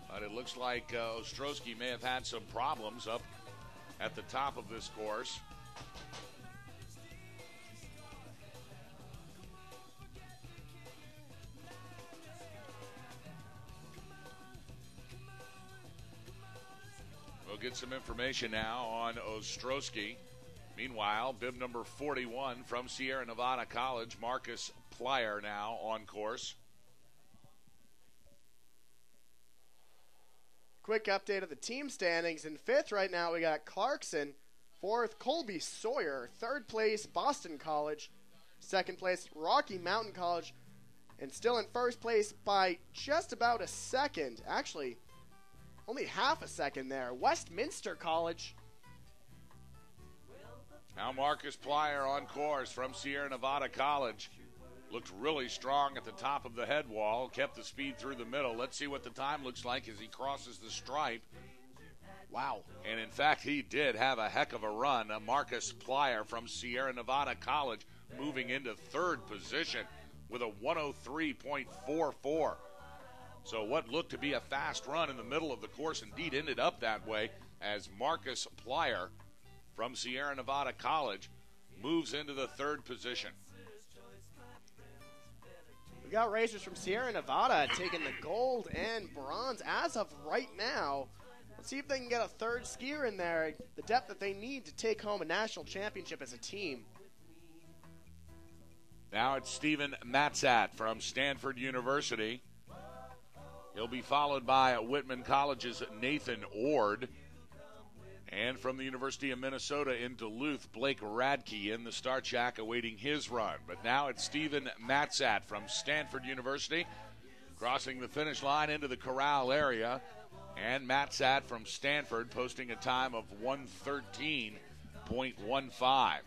But it looks like Ostrowski may have had some problems up at the top of this course. We'll get some information now on Ostrowski. Meanwhile, bib number 41 from Sierra Nevada College, Marcus Plyer now on course. Quick update of the team standings. In 5th right now, we got Clarkson. 4th, Colby Sawyer. 3rd place, Boston College. 2nd place, Rocky Mountain College. And still in 1st place by just about a second. Actually, only half a second there. Westminster College. Now Marcus Plyer on course from Sierra Nevada College. Looked really strong at the top of the head wall. Kept the speed through the middle. Let's see what the time looks like as he crosses the stripe. Wow. And in fact, he did have a heck of a run. Marcus Plyer from Sierra Nevada College moving into 3rd position. with a 103.44. So what looked to be a fast run in the middle of the course indeed ended up that way as Marcus Plyer from Sierra Nevada College moves into the third position. We got racers from Sierra Nevada taking the gold and bronze as of right now. Let's see if they can get a third skier in there, the depth that they need to take home a national championship as a team. Now it's Steven Matzat from Stanford University. He'll be followed by Whitman College's Nathan Ord. And from the University of Minnesota in Duluth, Blake Radke in the start shack awaiting his run. But now it's Steven Matzat from Stanford University crossing the finish line into the corral area. And Matzat from Stanford posting a time of 1:13.15.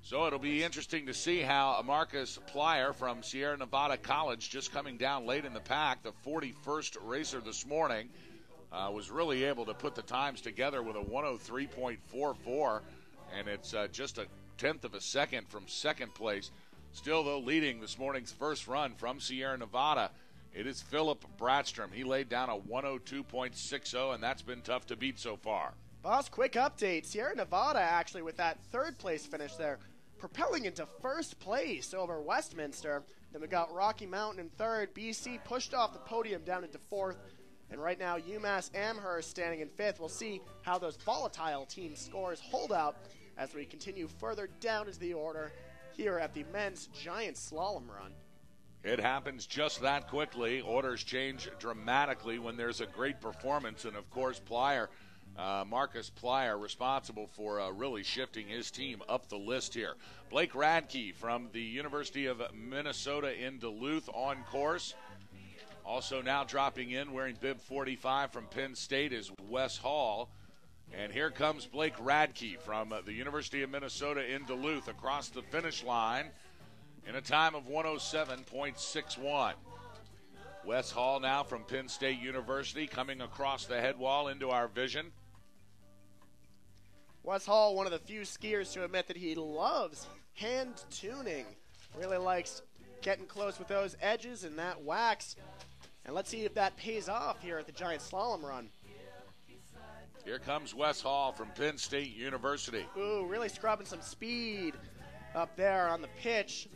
So it'll be interesting to see how Marcus Plyer from Sierra Nevada College, just coming down late in the pack, the 41st racer this morning, was really able to put the times together with a 103.44, and it's just a tenth of a second from second place. Still, though, leading this morning's first run from Sierra Nevada, it is Philip Bratstrom. He laid down a 102.60, and that's been tough to beat so far. Boss, quick update. Sierra Nevada, actually, with that third place finish there, propelling into first place over Westminster. Then we got Rocky Mountain in third. BC pushed off the podium down into fourth. And right now, UMass Amherst standing in fifth. We'll see how those volatile team scores hold up as we continue further down into the order here at the men's giant slalom run. It happens just that quickly. Orders change dramatically when there's a great performance. And, of course, Marcus Plyer responsible for really shifting his team up the list here. Blake Radke from the University of Minnesota in Duluth on course. Also now dropping in wearing bib 45 from Penn State is Wes Hall. And here comes Blake Radke from the University of Minnesota in Duluth across the finish line in a time of 107.61. Wes Hall now from Penn State University coming across the head wall into our vision. Wes Hall, one of the few skiers to admit that he loves hand tuning. Really likes getting close with those edges and that wax. And let's see if that pays off here at the Giant Slalom Run. Here comes Wes Hall from Penn State University. Ooh, really scrubbing some speed up there on the pitch.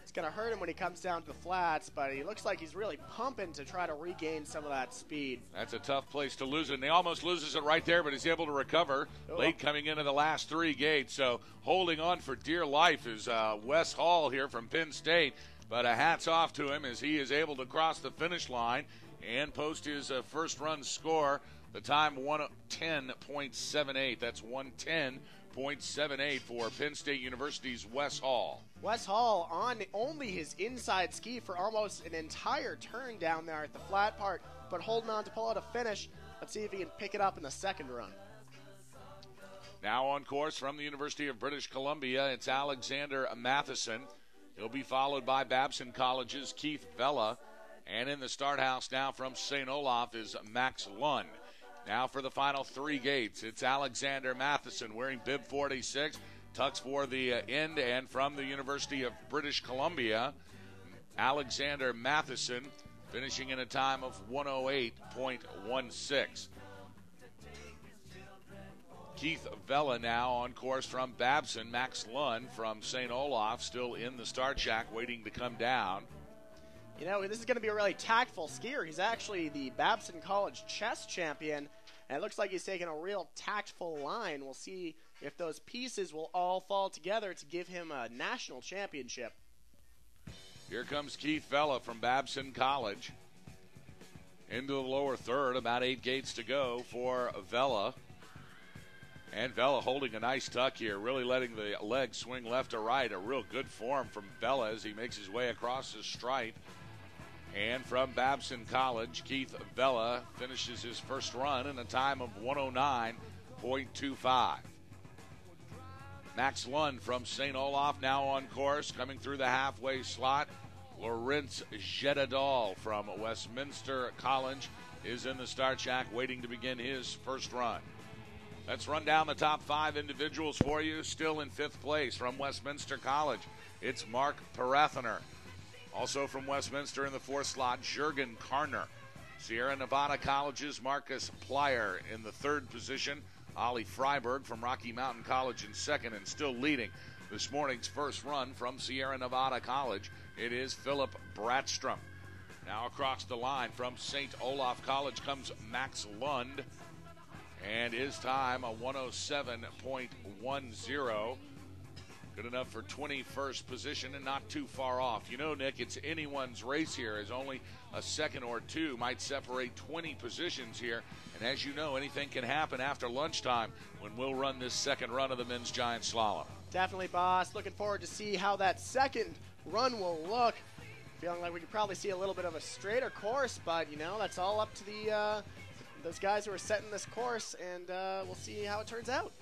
It's going to hurt him when he comes down to the flats, but he looks like he's really pumping to try to regain some of that speed. That's a tough place to lose it. And he almost loses it right there, but he's able to recover. Late coming into the last three gates. So holding on for dear life is Wes Hall here from Penn State. But hats off to him as he is able to cross the finish line and post his first run score. The time 110.78. That's 110.78 for Penn State University's Wes Hall. Wes Hall on only his inside ski for almost an entire turn down there at the flat part, but holding on to pull out a finish. Let's see if he can pick it up in the second run. Now on course from the University of British Columbia, it's Alexander Matheson. He'll be followed by Babson College's Keith Vella. And in the start house now from St. Olaf is Max Lund. Now for the final three gates, it's Alexander Matheson wearing bib 46, tucks for the end, and from the University of British Columbia, Alexander Matheson finishing in a time of 108.16. Keith Vella now on course from Babson. Max Lund from St. Olaf still in the start shack waiting to come down. You know, this is going to be a really tactful skier. He's actually the Babson College chess champion, and it looks like he's taking a real tactful line. We'll see if those pieces will all fall together to give him a national championship. Here comes Keith Vella from Babson College. Into the lower third, about 8 gates to go for Vella. And Vella holding a nice tuck here, really letting the legs swing left to right. A real good form from Vella as he makes his way across the stripe. And from Babson College, Keith Vella finishes his first run in a time of 109.25. Max Lund from St. Olaf now on course, coming through the halfway slot. Lawrence Jedadal from Westminster College is in the start shack waiting to begin his first run. Let's run down the top 5 individuals for you. Still in 5th place from Westminster College, it's Mark Parathner. Also from Westminster in the fourth slot, Jurgen Karner. Sierra Nevada College's Marcus Plyer in the third position. Ollie Freiberg from Rocky Mountain College in second, and still leading this morning's first run from Sierra Nevada College, it is Philip Bratstrom. Now across the line from St. Olaf College comes Max Lund, and his time a 107.10. Good enough for 21st position and not too far off. You know, Nick, it's anyone's race here, as only a second or two might separate 20 positions here. And as you know, anything can happen after lunchtime when we'll run this second run of the men's giant slalom. Definitely, boss. Looking forward to see how that second run will look. Feeling like we could probably see a little bit of a straighter course, but, you know, that's all up to those guys who are setting this course, and we'll see how it turns out.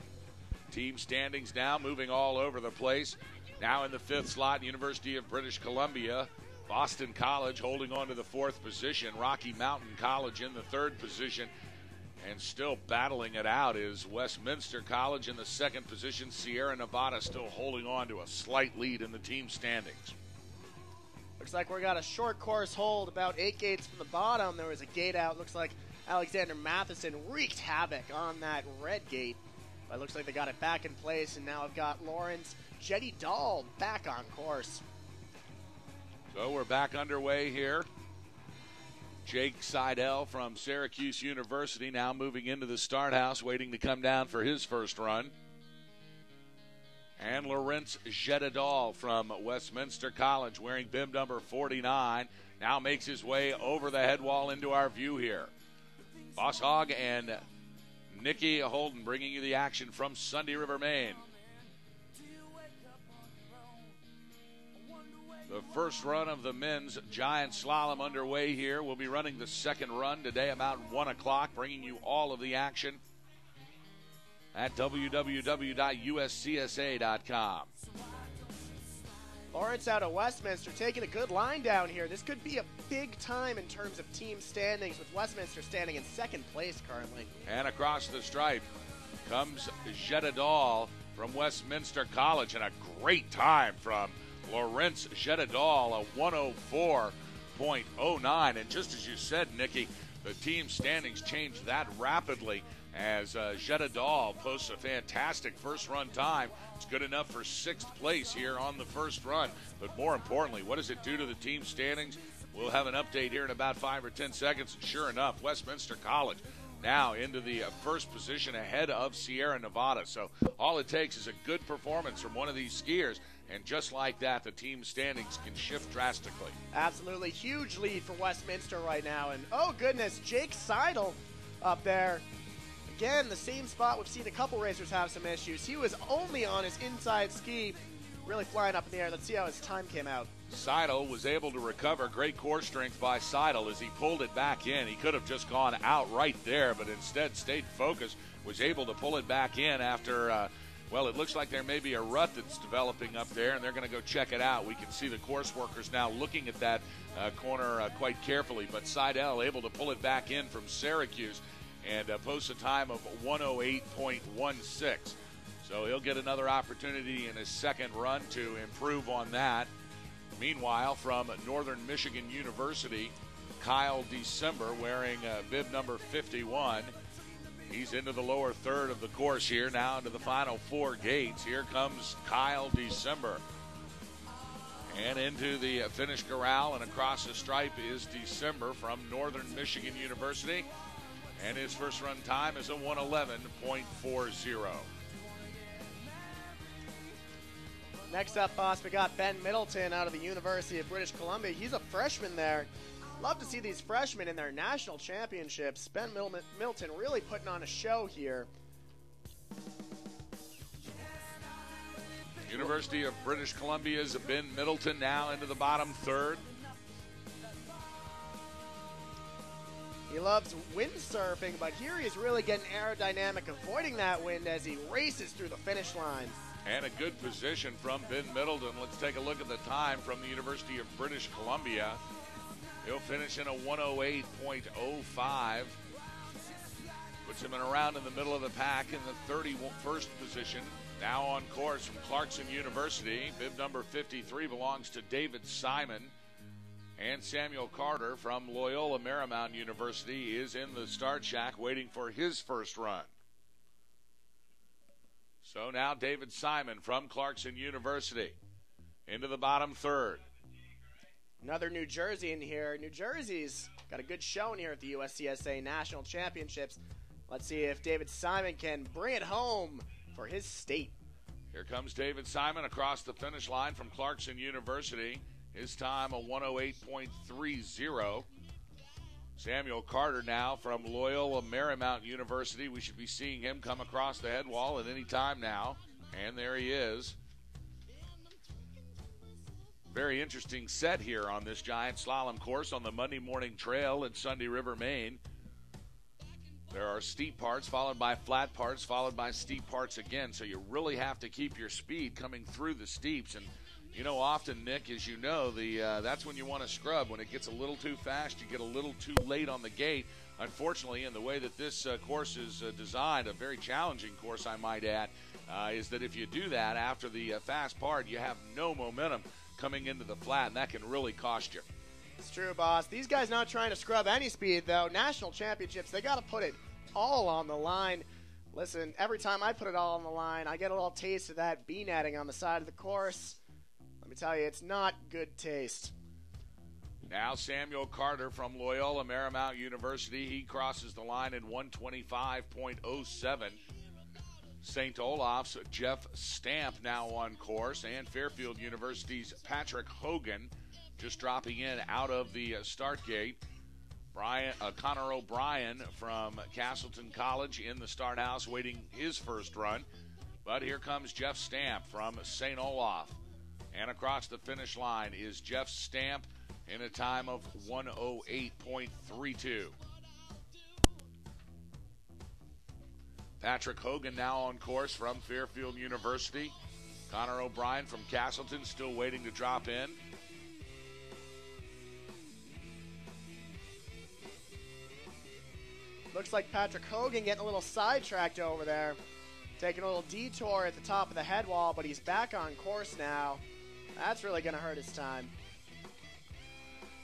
Team standings now moving all over the place. Now in the fifth slot, University of British Columbia. Boston College holding on to the fourth position. Rocky Mountain College in the third position. And still battling it out is Westminster College in the second position. Sierra Nevada still holding on to a slight lead in the team standings. Looks like we got a short course hold about 8 gates from the bottom. There was a gate out. Looks like Alexander Matheson wreaked havoc on that red gate. But it looks like they got it back in place, and now I've got Lawrence Jetty Dahl back on course. So we're back underway here. Jake Seidel from Syracuse University now moving into the start house, waiting to come down for his first run. And Lawrence Jedidal from Westminster College, wearing bib number 49, now makes his way over the head wall into our view here. Boss Hogg and Nikki Holden bringing you the action from Sunday River, Maine. The first run of the men's giant slalom underway here. We'll be running the second run today about 1 o'clock, bringing you all of the action at www.uscsa.com. Lawrence out of Westminster taking a good line down here. This could be a big time in terms of team standings, with Westminster standing in second place currently. And across the stripe comes Jedidal from Westminster College, and a great time from Lawrence Jedidal, a 104.09. And just as you said, Nikki, the team standings changed that rapidly as Jedidal posts a fantastic first run time. It's good enough for 6th place here on the first run. But more importantly, what does it do to the team standings? We'll have an update here in about 5 or 10 seconds. And sure enough, Westminster College now into the first position ahead of Sierra Nevada. So all it takes is a good performance from one of these skiers, and just like that, the team standings can shift drastically. Absolutely. Huge lead for Westminster right now. And, oh, goodness, Jake Seidel up there. Again, the same spot we've seen a couple racers have some issues. He was only on his inside ski, really flying up in the air. Let's see how his time came out. Seidel was able to recover. Great core strength by Seidel as he pulled it back in. He could have just gone out right there, but instead stayed focused, was able to pull it back in after, well, it looks like there may be a rut that's developing up there, and they're going to go check it out. We can see the course workers now looking at that corner quite carefully, but Seidel able to pull it back in from Syracuse and post a time of 108.16. So he'll get another opportunity in his second run to improve on that. Meanwhile, from Northern Michigan University, Kyle December wearing bib number 51. He's into the lower third of the course here, now into the final 4 gates. Here comes Kyle December. And into the finish corral and across the stripe is December from Northern Michigan University. And his first run time is a 111.40. Next up, boss, we got Ben Middleton out of the University of British Columbia. He's a freshman there. Love to see these freshmen in their national championships. Ben Middleton really putting on a show here. University of British Columbia's Ben Middleton now into the bottom third. He loves windsurfing, but here he's really getting aerodynamic, avoiding that wind as he races through the finish line. And a good position from Ben Middleton. Let's take a look at the time from the University of British Columbia. He'll finish in a 108.05. Puts him in around in the middle of the pack in the 31st position. Now on course from Clarkson University. Bib number 53 belongs to David Simon. And Samuel Carter from Loyola Marymount University is in the start shack waiting for his first run. So now David Simon from Clarkson University into the bottom third. Another New Jersey in here. New Jersey's got a good showing here at the USCSA National Championships. Let's see if David Simon can bring it home for his state. Here comes David Simon across the finish line from Clarkson University. His time a 108.30. Samuel Carter now from Loyola Marymount University. We should be seeing him come across the head wall at any time now. And there he is. Very interesting set here on this giant slalom course on the Monday Morning Trail in Sunday River, Maine. There are steep parts followed by flat parts followed by steep parts again. So you really have to keep your speed coming through the steeps. And you know, often, Nick, as you know, that's when you want to scrub. When it gets a little too fast, you get a little too late on the gate. Unfortunately, in the way that this course is designed, a very challenging course, I might add, is that if you do that after the fast part, you have no momentum coming into the flat, and that can really cost you. It's true, boss. These guys not trying to scrub any speed, though. National championships, they got to put it all on the line. Listen, every time I put it all on the line, I get a little taste of that bee netting on the side of the course. Let me tell you, it's not good taste. Now Samuel Carter from Loyola Marymount University. He crosses the line in 125.07. St. Olaf's Jeff Stamp now on course. And Fairfield University's Patrick Hogan just dropping in out of the start gate. Connor O'Brien from Castleton College in the start house waiting his first run. But here comes Jeff Stamp from St. Olaf. And across the finish line is Jeff Stamp in a time of 108.32. Patrick Hogan now on course from Fairfield University. Connor O'Brien from Castleton still waiting to drop in. Looks like Patrick Hogan getting a little sidetracked over there. Taking a little detour at the top of the head wall, but he's back on course now. That's really going to hurt his time.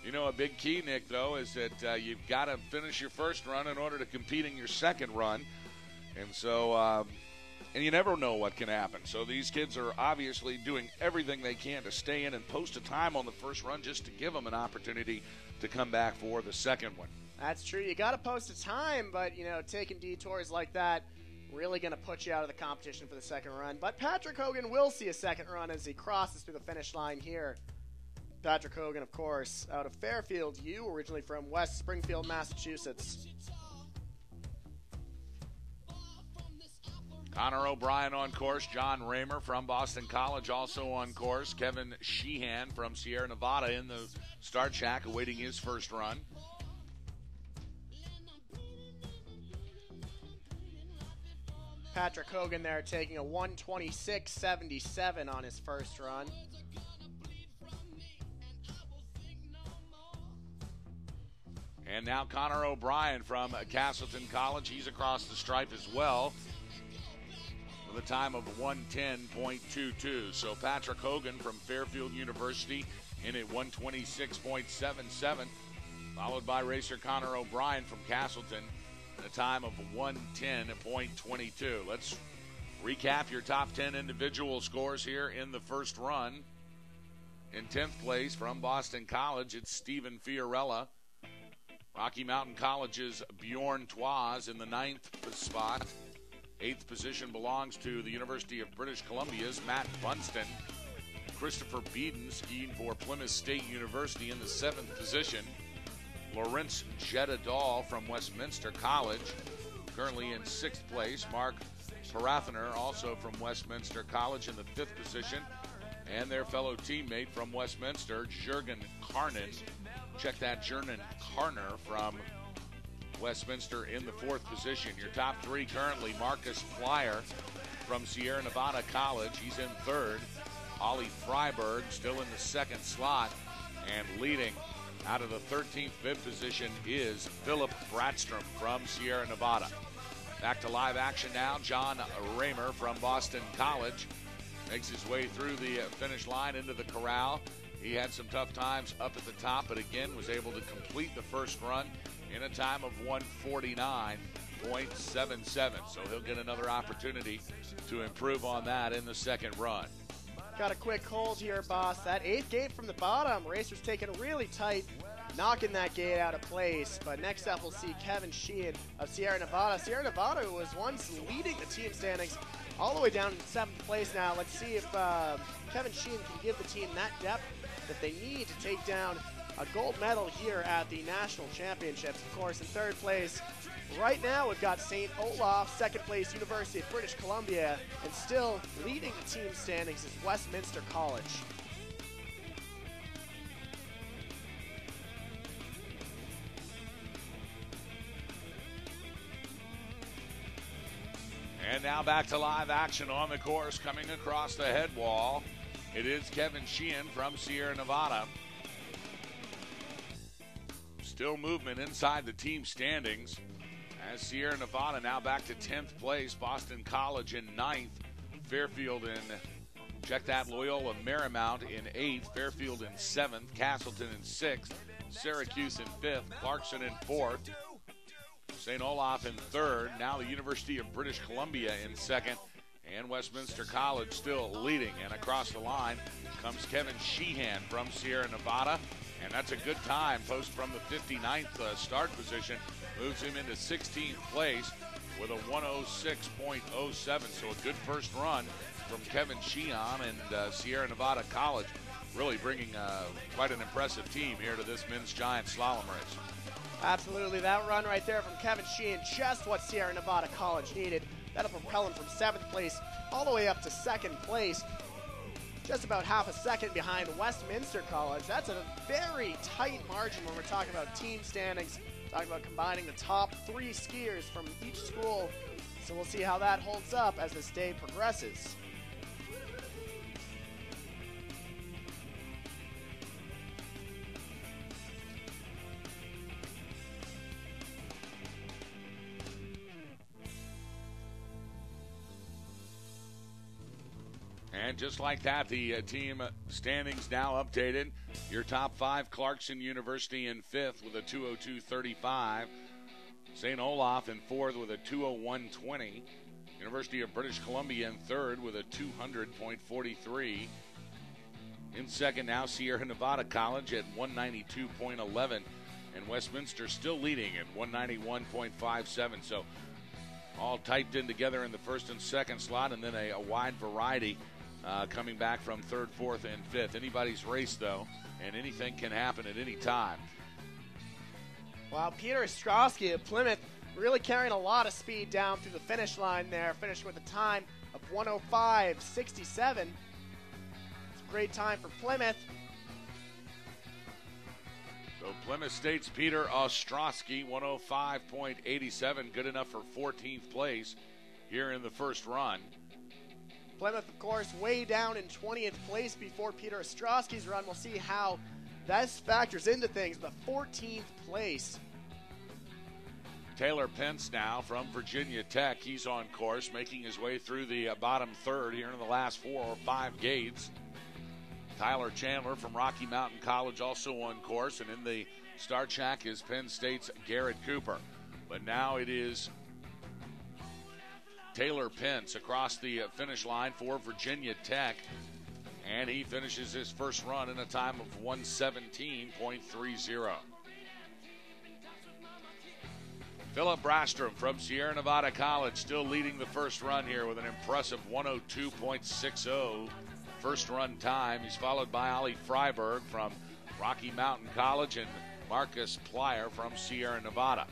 You know, a big key, Nick, though, is that you've got to finish your first run in order to compete in your second run. And so, and you never know what can happen. So these kids are obviously doing everything they can to stay in and post a time on the first run just to give them an opportunity to come back for the second one. That's true. You got to post a time, but, you know, taking detours like that really going to put you out of the competition for the second run. But Patrick Hogan will see a second run as he crosses through the finish line here. Patrick Hogan, of course, out of Fairfield U, originally from West Springfield, Massachusetts. Connor O'Brien on course. John Raymer from Boston College also on course. Kevin Sheehan from Sierra Nevada in the start shack awaiting his first run. Patrick Hogan there taking a 126.77 on his first run. And now Connor O'Brien from Castleton College. He's across the stripe as well with a time of 110.22. So Patrick Hogan from Fairfield University in at 126.77, followed by racer Connor O'Brien from Castleton. A time of 110.22. Let's recap your top 10 individual scores here in the first run. In 10th place from Boston College, it's Stephen Fiorella. Rocky Mountain College's Bjorn Twas in the 9th spot. 8th position belongs to the University of British Columbia's Matt Bunston. Christopher Beeden skiing for Plymouth State University in the 7th position. Lawrence Jeddah from Westminster College, currently in 6th place. Mark Parathner, also from Westminster College, in the 5th position. And their fellow teammate from Westminster, Jurgen Karnen. Check that, Jurgen Karner from Westminster in the 4th position. Your top three currently, Marcus Flyer from Sierra Nevada College. He's in 3rd. Ollie Freiberg still in the 2nd slot. And leading out of the 13th bib position is Philip Bradstrom from Sierra Nevada. Back to live action now. John Raymer from Boston College makes his way through the finish line into the corral. He had some tough times up at the top, but again was able to complete the first run in a time of 1:49.77. So he'll get another opportunity to improve on that in the second run. Got a quick hold here, boss. That 8th gate from the bottom. Racers taking it really tight, knocking that gate out of place. But next up, we'll see Kevin Sheehan of Sierra Nevada. Sierra Nevada, who was once leading the team standings, all the way down in 7th place now. Let's see if Kevin Sheehan can give the team that depth that they need to take down a gold medal here at the National Championships. Of course, in 3rd place, right now we've got St. Olaf, 2nd place, University of British Columbia, and still leading the team standings is Westminster College. And now back to live action on the course, coming across the head wall. It is Kevin Sheehan from Sierra Nevada. Still movement inside the team standings as Sierra Nevada now back to 10th place. Boston College in 9th. Fairfield in, check that, Loyola Marymount in 8th. Fairfield in 7th. Castleton in 6th. Syracuse in 5th. Clarkson in 4th. St. Olaf in 3rd. Now the University of British Columbia in 2nd. And Westminster College still leading. And across the line comes Kevin Sheehan from Sierra Nevada. And that's a good time. Post from the 59th start position. Moves him into 16th place with a 106.07. So a good first run from Kevin Sheehan and Sierra Nevada College. Really bringing quite an impressive team here to this men's giant slalom race. Absolutely. That run right there from Kevin Sheehan, just what Sierra Nevada College needed. That'll propel him from 7th place all the way up to 2nd place. Just about half a second behind Westminster College. That's a very tight margin when we're talking about team standings, talking about combining the top 3 skiers from each school. So we'll see how that holds up as this day progresses. And just like that, the team standings now updated. Your top 5, Clarkson University in 5th with a 2:02.35. St. Olaf in 4th with a 2:01.20. University of British Columbia in 3rd with a 200.43. In 2nd now, Sierra Nevada College at 192.11. And Westminster still leading at 191.57. So all typed in together in the 1st and 2nd slot, and then a wide variety coming back from 3rd, 4th, and 5th. Anybody's race, though, and anything can happen at any time. Wow, Peter Ostrowski of Plymouth really carrying a lot of speed down through the finish line there. Finished with a time of 105.67. It's a great time for Plymouth. So Plymouth State's Peter Ostrowski, 105.87, good enough for 14th place here in the first run. Plymouth, of course, way down in 20th place before Peter Ostrowski's run. We'll see how that factors into things. The 14th place. Taylor Pence now from Virginia Tech. He's on course, making his way through the bottom third here in the last 4 or 5 gates. Tyler Chandler from Rocky Mountain College also on course, and in the start shack is Penn State's Garrett Cooper. But now it is Taylor Pence across the finish line for Virginia Tech, and he finishes his first run in a time of 1:17.30. Philip Brastrom from Sierra Nevada College still leading the first run here with an impressive 102.60 first run time. He's followed by Ollie Freiberg from Rocky Mountain College and Marcus Plyer from Sierra Nevada.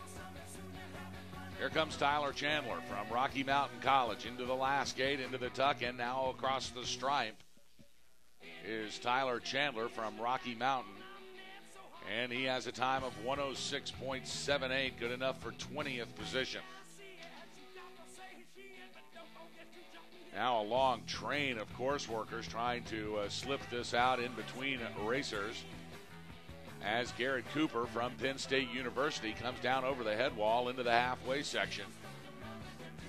Here comes Tyler Chandler from Rocky Mountain College into the last gate, into the tuck, and now across the stripe is Tyler Chandler from Rocky Mountain. And he has a time of 106.78, good enough for 20th position. Now a long train of course workers trying to slip this out in between racers as Garrett Cooper from Penn State University comes down over the head wall into the halfway section.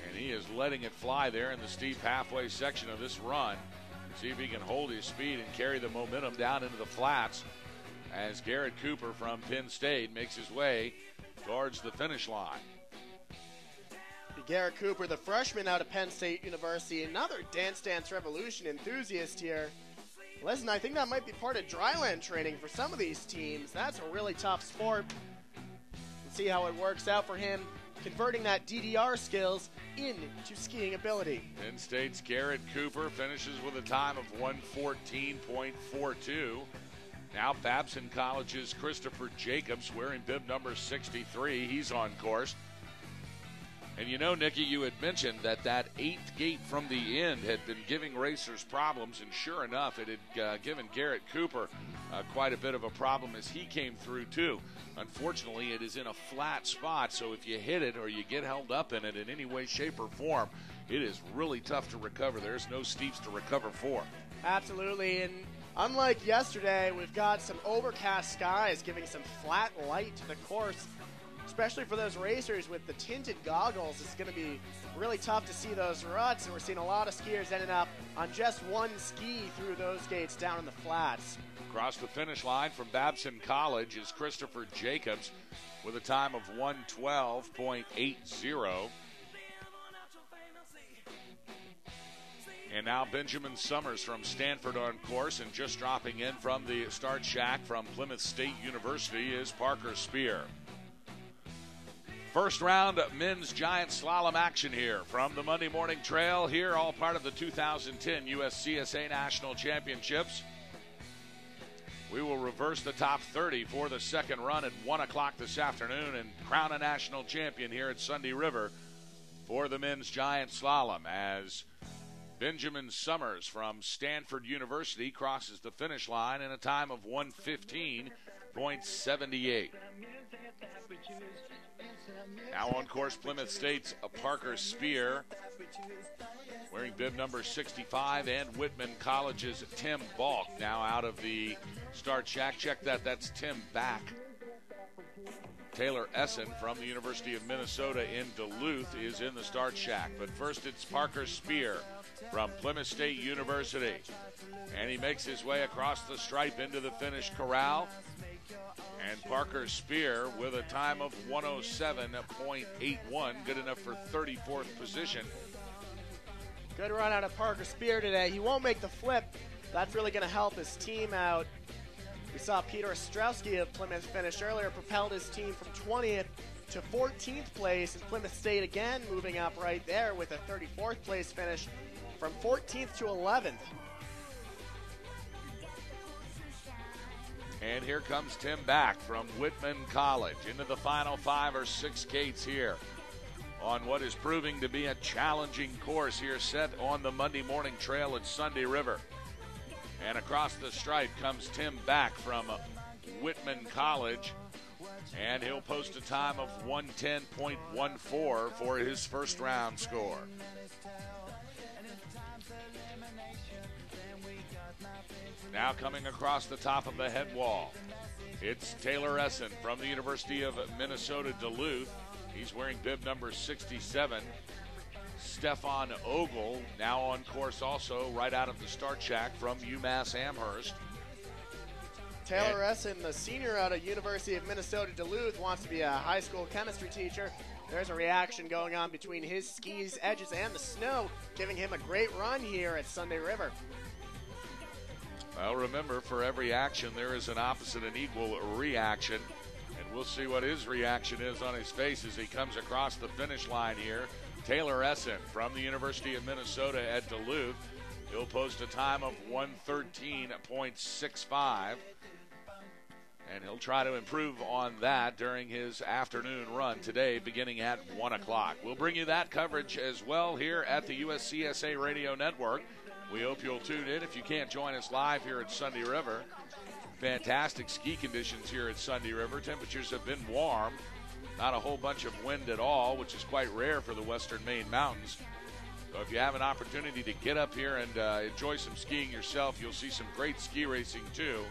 And he is letting it fly there in the steep halfway section of this run. See if he can hold his speed and carry the momentum down into the flats as Garrett Cooper from Penn State makes his way towards the finish line. Garrett Cooper, the freshman out of Penn State University, another Dance Dance Revolution enthusiast here. Listen, I think that might be part of dryland training for some of these teams. That's a really tough sport. Let's see how it works out for him, converting that DDR skills into skiing ability. Penn State's Garrett Cooper finishes with a time of 1:14.42. Now Babson College's Christopher Jacobs wearing bib number 63. He's on course. And you know, Nikki, you had mentioned that 8th gate from the end had been giving racers problems, and sure enough, it had given Garrett Cooper quite a bit of a problem as he came through, too. Unfortunately, it is in a flat spot, so if you hit it or you get held up in it in any way, shape, or form, it is really tough to recover. There's no steeps to recover for. Absolutely, and unlike yesterday, we've got some overcast skies giving some flat light to the course. Especially for those racers with the tinted goggles, it's going to be really tough to see those ruts, and we're seeing a lot of skiers ending up on just one ski through those gates down in the flats. Across the finish line from Babson College is Christopher Jacobs with a time of 1:12.80. And now Benjamin Summers from Stanford on course, and just dropping in from the start shack from Plymouth State University is Parker Spear. First round men's giant slalom action here from the Monday Morning Trail here, all part of the 2010 USCSA National Championships. We will reverse the top 30 for the second run at 1 o'clock this afternoon and crown a national champion here at Sunday River for the men's giant slalom as Benjamin Summers from Stanford University crosses the finish line in a time of 1:15.78. Now on course, Plymouth State's Parker Spear, wearing bib number 65, and Whitman College's Tim Balk now out of the start shack. Check that, that's Tim back. Taylor Essen from the University of Minnesota in Duluth is in the start shack. But first it's Parker Spear from Plymouth State University. And he makes his way across the stripe into the finish corral. And Parker Spear with a time of 1:07.81, good enough for 34th position. Good run out of Parker Spear today. He won't make the flip. That's really going to help his team out. We saw Peter Ostrowski of Plymouth finish earlier, propelled his team from 20th to 14th place, and Plymouth State again moving up right there with a 34th place finish from 14th to 11th. And here comes Tim back from Whitman College into the final 5 or 6 gates here on what is proving to be a challenging course here set on the Monday Morning Trail at Sunday River. And across the stripe comes Tim back from Whitman College, and he'll post a time of 1:10.14 for his first round score. Now coming across the top of the head wall, it's Taylor Essen from the University of Minnesota Duluth. He's wearing bib number 67. Stefan Ogle now on course also right out of the start shack from UMass Amherst. Taylor Essen, the senior out of University of Minnesota Duluth, wants to be a high school chemistry teacher. There's a reaction going on between his skis, edges, and the snow, giving him a great run here at Sunday River. Well, remember, for every action, there is an opposite and equal reaction. And we'll see what his reaction is on his face as he comes across the finish line here. Taylor Essen from the University of Minnesota at Duluth. He'll post a time of 1:13.65. And he'll try to improve on that during his afternoon run today, beginning at 1 o'clock. We'll bring you that coverage as well here at the USCSA Radio Network. We hope you'll tune in if you can't join us live here at Sunday River. Fantastic ski conditions here at Sunday River. Temperatures have been warm. Not a whole bunch of wind at all, which is quite rare for the western Maine mountains. So if you have an opportunity to get up here and enjoy some skiing yourself, you'll see some great ski racing too.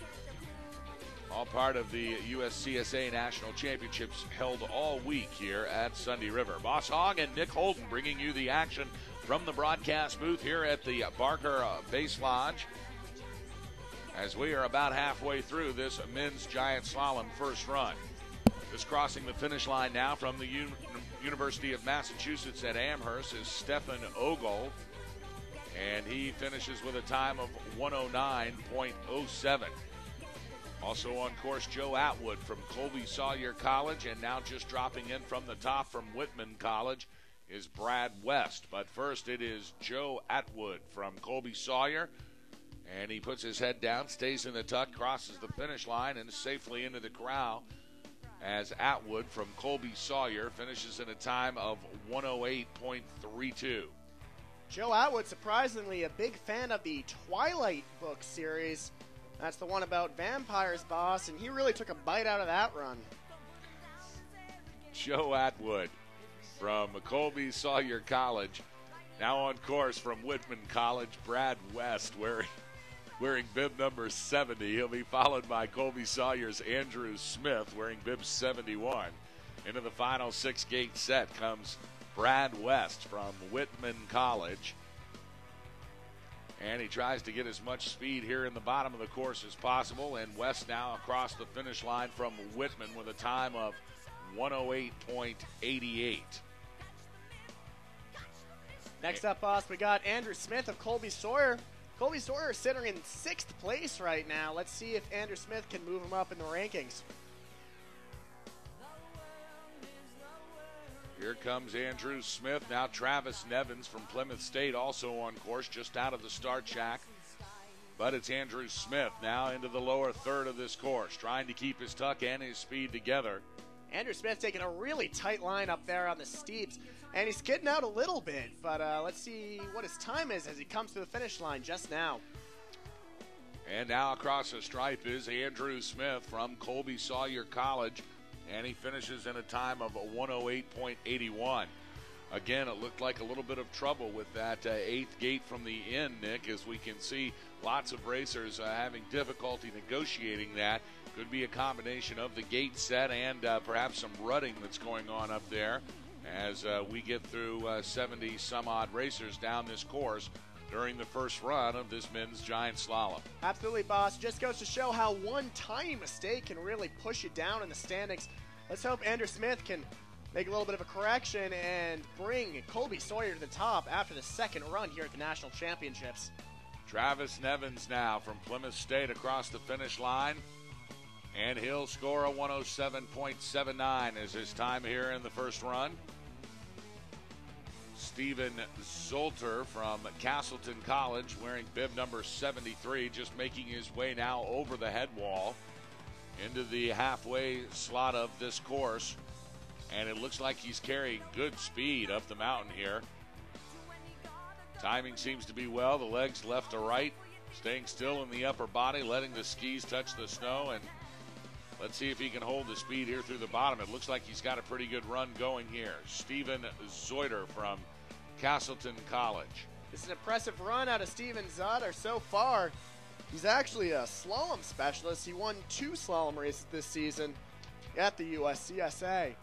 All part of the USCSA National Championships held all week here at Sunday River. Boss Hogg and Nick Holden bringing you the action from the broadcast booth here at the Barker Base Lodge, as we are about halfway through this men's giant slalom first run. Just crossing the finish line now from the University of Massachusetts at Amherst is Stefan Ogle, and he finishes with a time of 109.07. Also on course, Joe Atwood from Colby Sawyer College, and now just dropping in from the top from Whitman College is Brad West. But first it is Joe Atwood from Colby Sawyer, and he puts his head down, stays in the tuck, crosses the finish line, and is safely into the corral as Atwood from Colby Sawyer finishes in a time of 108.32. Joe Atwood, surprisingly a big fan of the Twilight book series. That's the one about vampires, boss, and he really took a bite out of that run. Joe Atwood from Colby Sawyer College. Now on course from Whitman College, Brad West wearing bib number 70. He'll be followed by Colby Sawyer's Andrew Smith wearing bib 71. Into the final 6-gate set comes Brad West from Whitman College. And he tries to get as much speed here in the bottom of the course as possible. And West now across the finish line from Whitman with a time of 108.88. Next up, boss, we got Andrew Smith of Colby Sawyer. Colby Sawyer is sitting in 6th place right now. Let's see if Andrew Smith can move him up in the rankings. Here comes Andrew Smith. Now Travis Nevins from Plymouth State also on course, just out of the start shack. But it's Andrew Smith now into the lower third of this course, trying to keep his tuck and his speed together. Andrew Smith taking a really tight line up there on the steeps, and he's skidding out a little bit. But let's see what his time is as he comes to the finish line just now. And now across the stripe is Andrew Smith from Colby Sawyer College, and he finishes in a time of 108.81. Again, it looked like a little bit of trouble with that 8th gate from the end, Nick, as we can see lots of racers having difficulty negotiating that. Could be a combination of the gate set and perhaps some rutting that's going on up there as we get through 70 some odd racers down this course during the first run of this men's giant slalom. Absolutely, boss. Just goes to show how one tiny mistake can really push you down in the standings. Let's hope Andrew Smith can make a little bit of a correction and bring Colby Sawyer to the top after the second run here at the National Championships. Travis Nevins now from Plymouth State across the finish line, and he'll score a 107.79 as his time here in the first run. Steven Zolter from Castleton College wearing bib number 73, just making his way now over the head wall into the halfway slot of this course. And it looks like he's carrying good speed up the mountain here. Timing seems to be well. The legs left to right, staying still in the upper body, letting the skis touch the snow. And let's see if he can hold the speed here through the bottom. It looks like he's got a pretty good run going here. Steven Zoiter from Castleton College. This is an impressive run out of Steven Zotter so far. He's actually a slalom specialist. He won 2 slalom races this season at the USCSA.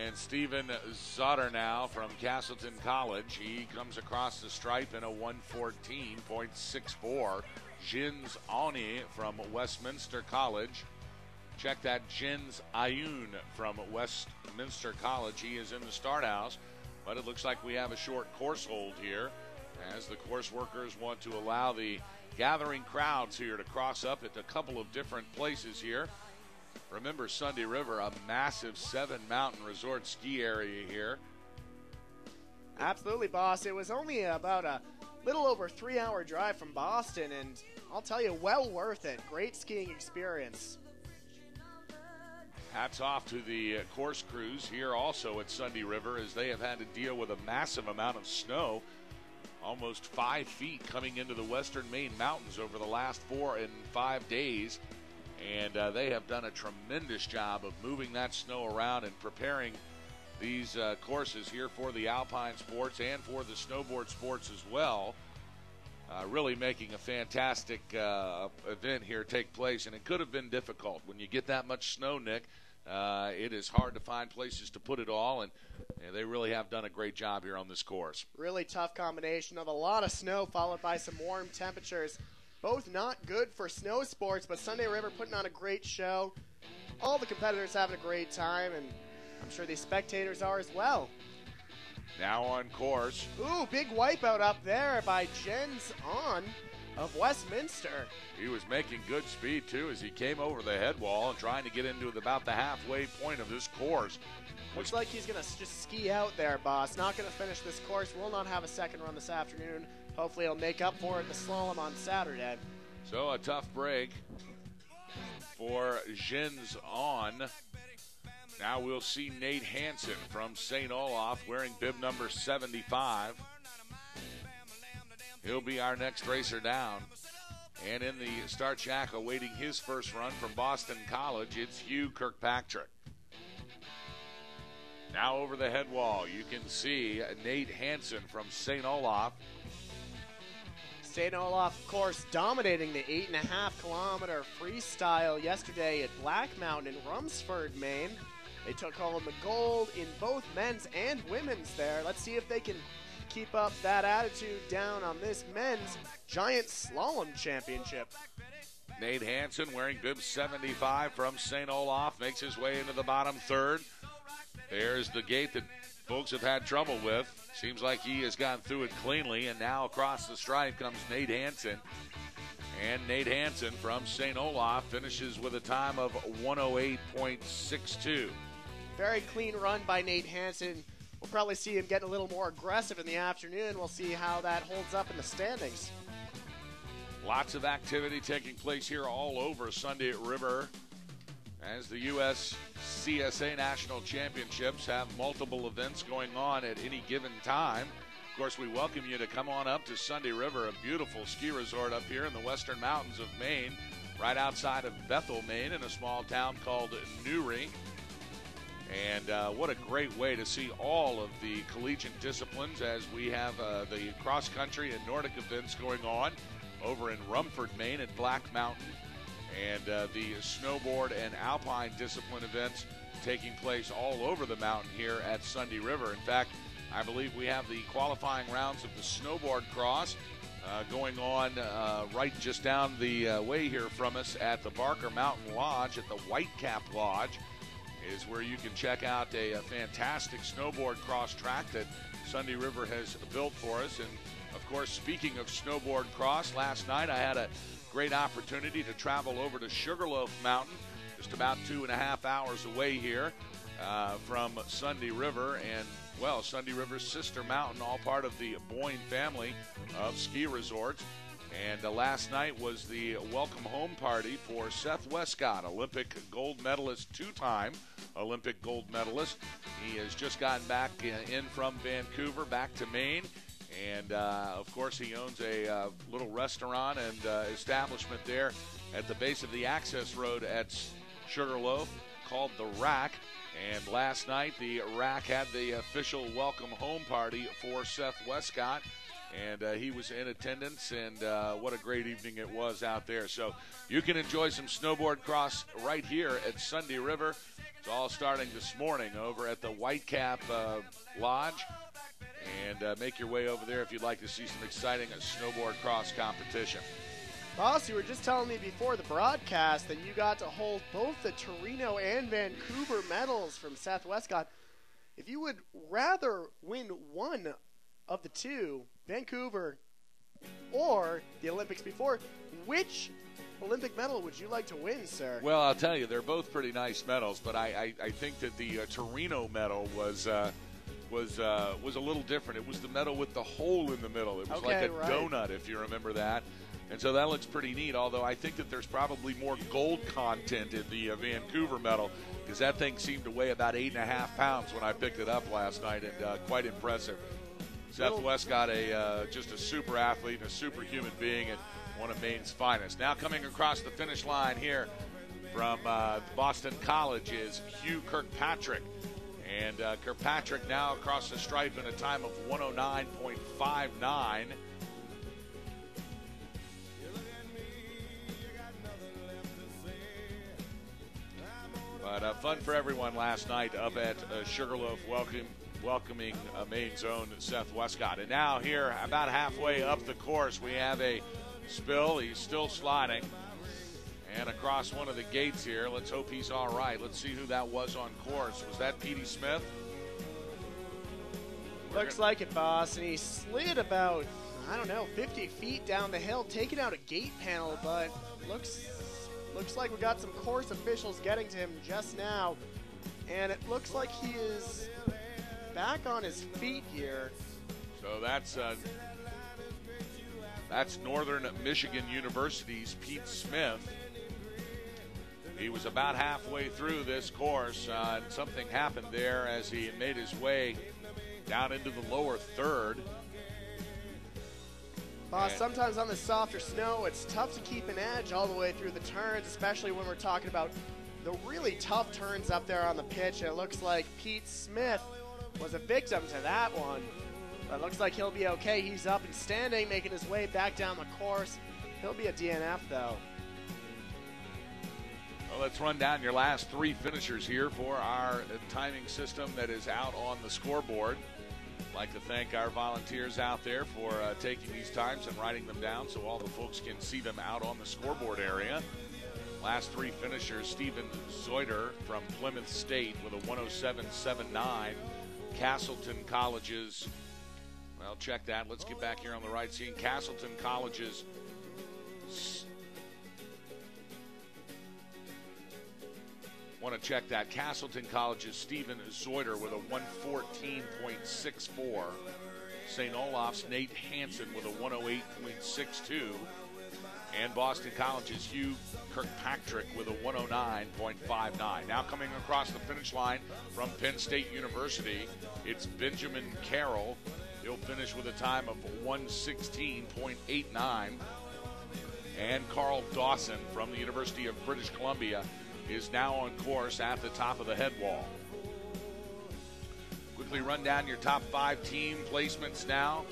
And Steven Zotter now from Castleton College. He comes across the stripe in a 114.64. Jins Ani from Westminster College. Check that, Jins Ayun from Westminster College. He is in the start house, but it looks like we have a short course hold here as the course workers want to allow the gathering crowds here to cross up at a couple of different places here. Remember, Sunday River, a massive 7-mountain resort ski area here. Absolutely, boss. It was only about a little over 3-hour drive from Boston, and I'll tell you, well worth it. Great skiing experience. Hats off to the course crews here also at Sunday River, as they have had to deal with a massive amount of snow, almost 5 feet coming into the western Maine mountains over the last 4 and 5 days. And they have done a tremendous job of moving that snow around and preparing these courses here for the alpine sports and for the snowboard sports as well. really making a fantastic event here take place, and it could have been difficult. When you get that much snow, Nick, it is hard to find places to put it all, and they really have done a great job here on this course. Really tough combination of a lot of snow followed by some warm temperatures. Both not good for snow sports, but Sunday River putting on a great show. All the competitors having a great time, and I'm sure the spectators are as well. Now on course. Ooh, big wipeout up there by Jens On of Westminster. He was making good speed, too, as he came over the head wall and trying to get into about the halfway point of this course. Looks like he's going to just ski out there, boss. Not going to finish this course. Will not have a second run this afternoon. Hopefully he'll make up for it in the slalom on Saturday. So a tough break for Jens On. Now we'll see Nate Hansen from St. Olaf wearing bib number 75. He'll be our next racer down. And in the start shack awaiting his first run from Boston College, it's Hugh Kirkpatrick. Now over the head wall, you can see Nate Hansen from St. Olaf. St. Olaf, of course, dominating the 8.5-kilometer freestyle yesterday at Black Mountain in Rumsford, Maine. They took home the gold in both men's and women's there. Let's see if they can keep up that attitude down on this men's giant slalom championship. Nate Hansen wearing bib 75 from St. Olaf makes his way into the bottom third. There's the gate that folks have had trouble with. Seems like he has gone through it cleanly, and now across the stripe comes Nate Hansen. And Nate Hansen from St. Olaf finishes with a time of 108.62. Very clean run by Nate Hansen. We'll probably see him getting a little more aggressive in the afternoon. We'll see how that holds up in the standings. Lots of activity taking place here all over Sunday River as the U.S. CSA National Championships have multiple events going on at any given time. Of course, we welcome you to come on up to Sunday River, a beautiful ski resort up here in the western mountains of Maine, right outside of Bethel, Maine, in a small town called Newry. And what a great way to see all of the collegiate disciplines as we have the cross-country and Nordic events going on over in Rumford, Maine at Black Mountain, and the snowboard and alpine discipline events taking place all over the mountain here at Sunday River. In fact, I believe we have the qualifying rounds of the snowboard cross going on right just down the way here from us at the Barker Mountain Lodge, at the Whitecap Lodge, is where you can check out a fantastic snowboard cross track that Sunday River has built for us. And, of course, speaking of snowboard cross, last night I had a great opportunity to travel over to Sugarloaf Mountain, just about 2.5 hours away here from Sunday River. And, well, Sunday River's sister mountain, all part of the Boyne family of ski resorts. And last night was the welcome home party for Seth Westcott, Olympic gold medalist, two-time Olympic gold medalist. He has just gotten back in from Vancouver, back to Maine. And, of course, he owns a little restaurant and establishment there at the base of the access road at Sugarloaf called The Rack. And last night, the Rack had the official welcome home party for Seth Westcott. And he was in attendance, and what a great evening it was out there. So you can enjoy some snowboard cross right here at Sunday River. It's all starting this morning over at the Whitecap Lodge. And make your way over there if you'd like to see some exciting snowboard cross competition. Boss, you were just telling me before the broadcast that you got to hold both the Torino and Vancouver medals from Seth Westcott. If you would rather win one of the two, Vancouver or the Olympics before, which Olympic medal would you like to win, sir? Well, I'll tell you, they're both pretty nice medals, but I think that the Torino medal was a little different. It was the medal with the hole in the middle. It was like a donut, if you remember that. And so that looks pretty neat, although I think that there's probably more gold content in the Vancouver medal, because that thing seemed to weigh about 8.5 pounds when I picked it up last night, and quite impressive. Seth Westcott, just a super athlete and a super human being and one of Maine's finest. Now coming across the finish line here from Boston College is Hugh Kirkpatrick. And Kirkpatrick now across the stripe in a time of 109.59. But fun for everyone last night up at Sugarloaf, welcoming Maine's own Seth Westcott. And now here, about halfway up the course, we have a spill. He's still sliding. And across one of the gates here, let's hope he's all right. Let's see who that was on course. Was that Petey Smith? Looks like it, boss. And he slid about, 50 feet down the hill, taking out a gate panel, but looks like we got some course officials getting to him just now. And it looks like he is back on his feet here. So that's Northern Michigan University's Pete Smith. He was about halfway through this course, and something happened there as he made his way down into the lower third. Boss, sometimes on the softer snow, it's tough to keep an edge all the way through the turns, especially when we're talking about the really tough turns up there on the pitch. And it looks like Pete Smith was a victim to that one. But it looks like he'll be okay. He's up and standing, making his way back down the course. He'll be a DNF, though. Well, let's run down your last three finishers here for our timing system that is out on the scoreboard. I'd like to thank our volunteers out there for taking these times and writing them down so all the folks can see them out on the scoreboard area. Last three finishers, Stephen Zoider from Plymouth State with a 107.79. Castleton College's, well, check that. Let's get back here on the right scene. Castleton College's want to check that. Castleton College's Stephen Zoider with a 114.64. St. Olaf's Nate Hansen with a 108.62. And Boston College's Hugh Kirkpatrick with a 109.59. Now coming across the finish line from Penn State University, it's Benjamin Carroll. He'll finish with a time of 116.89. And Carl Dawson from the University of British Columbia is now on course at the top of the head wall. Quickly run down your top five team placements now.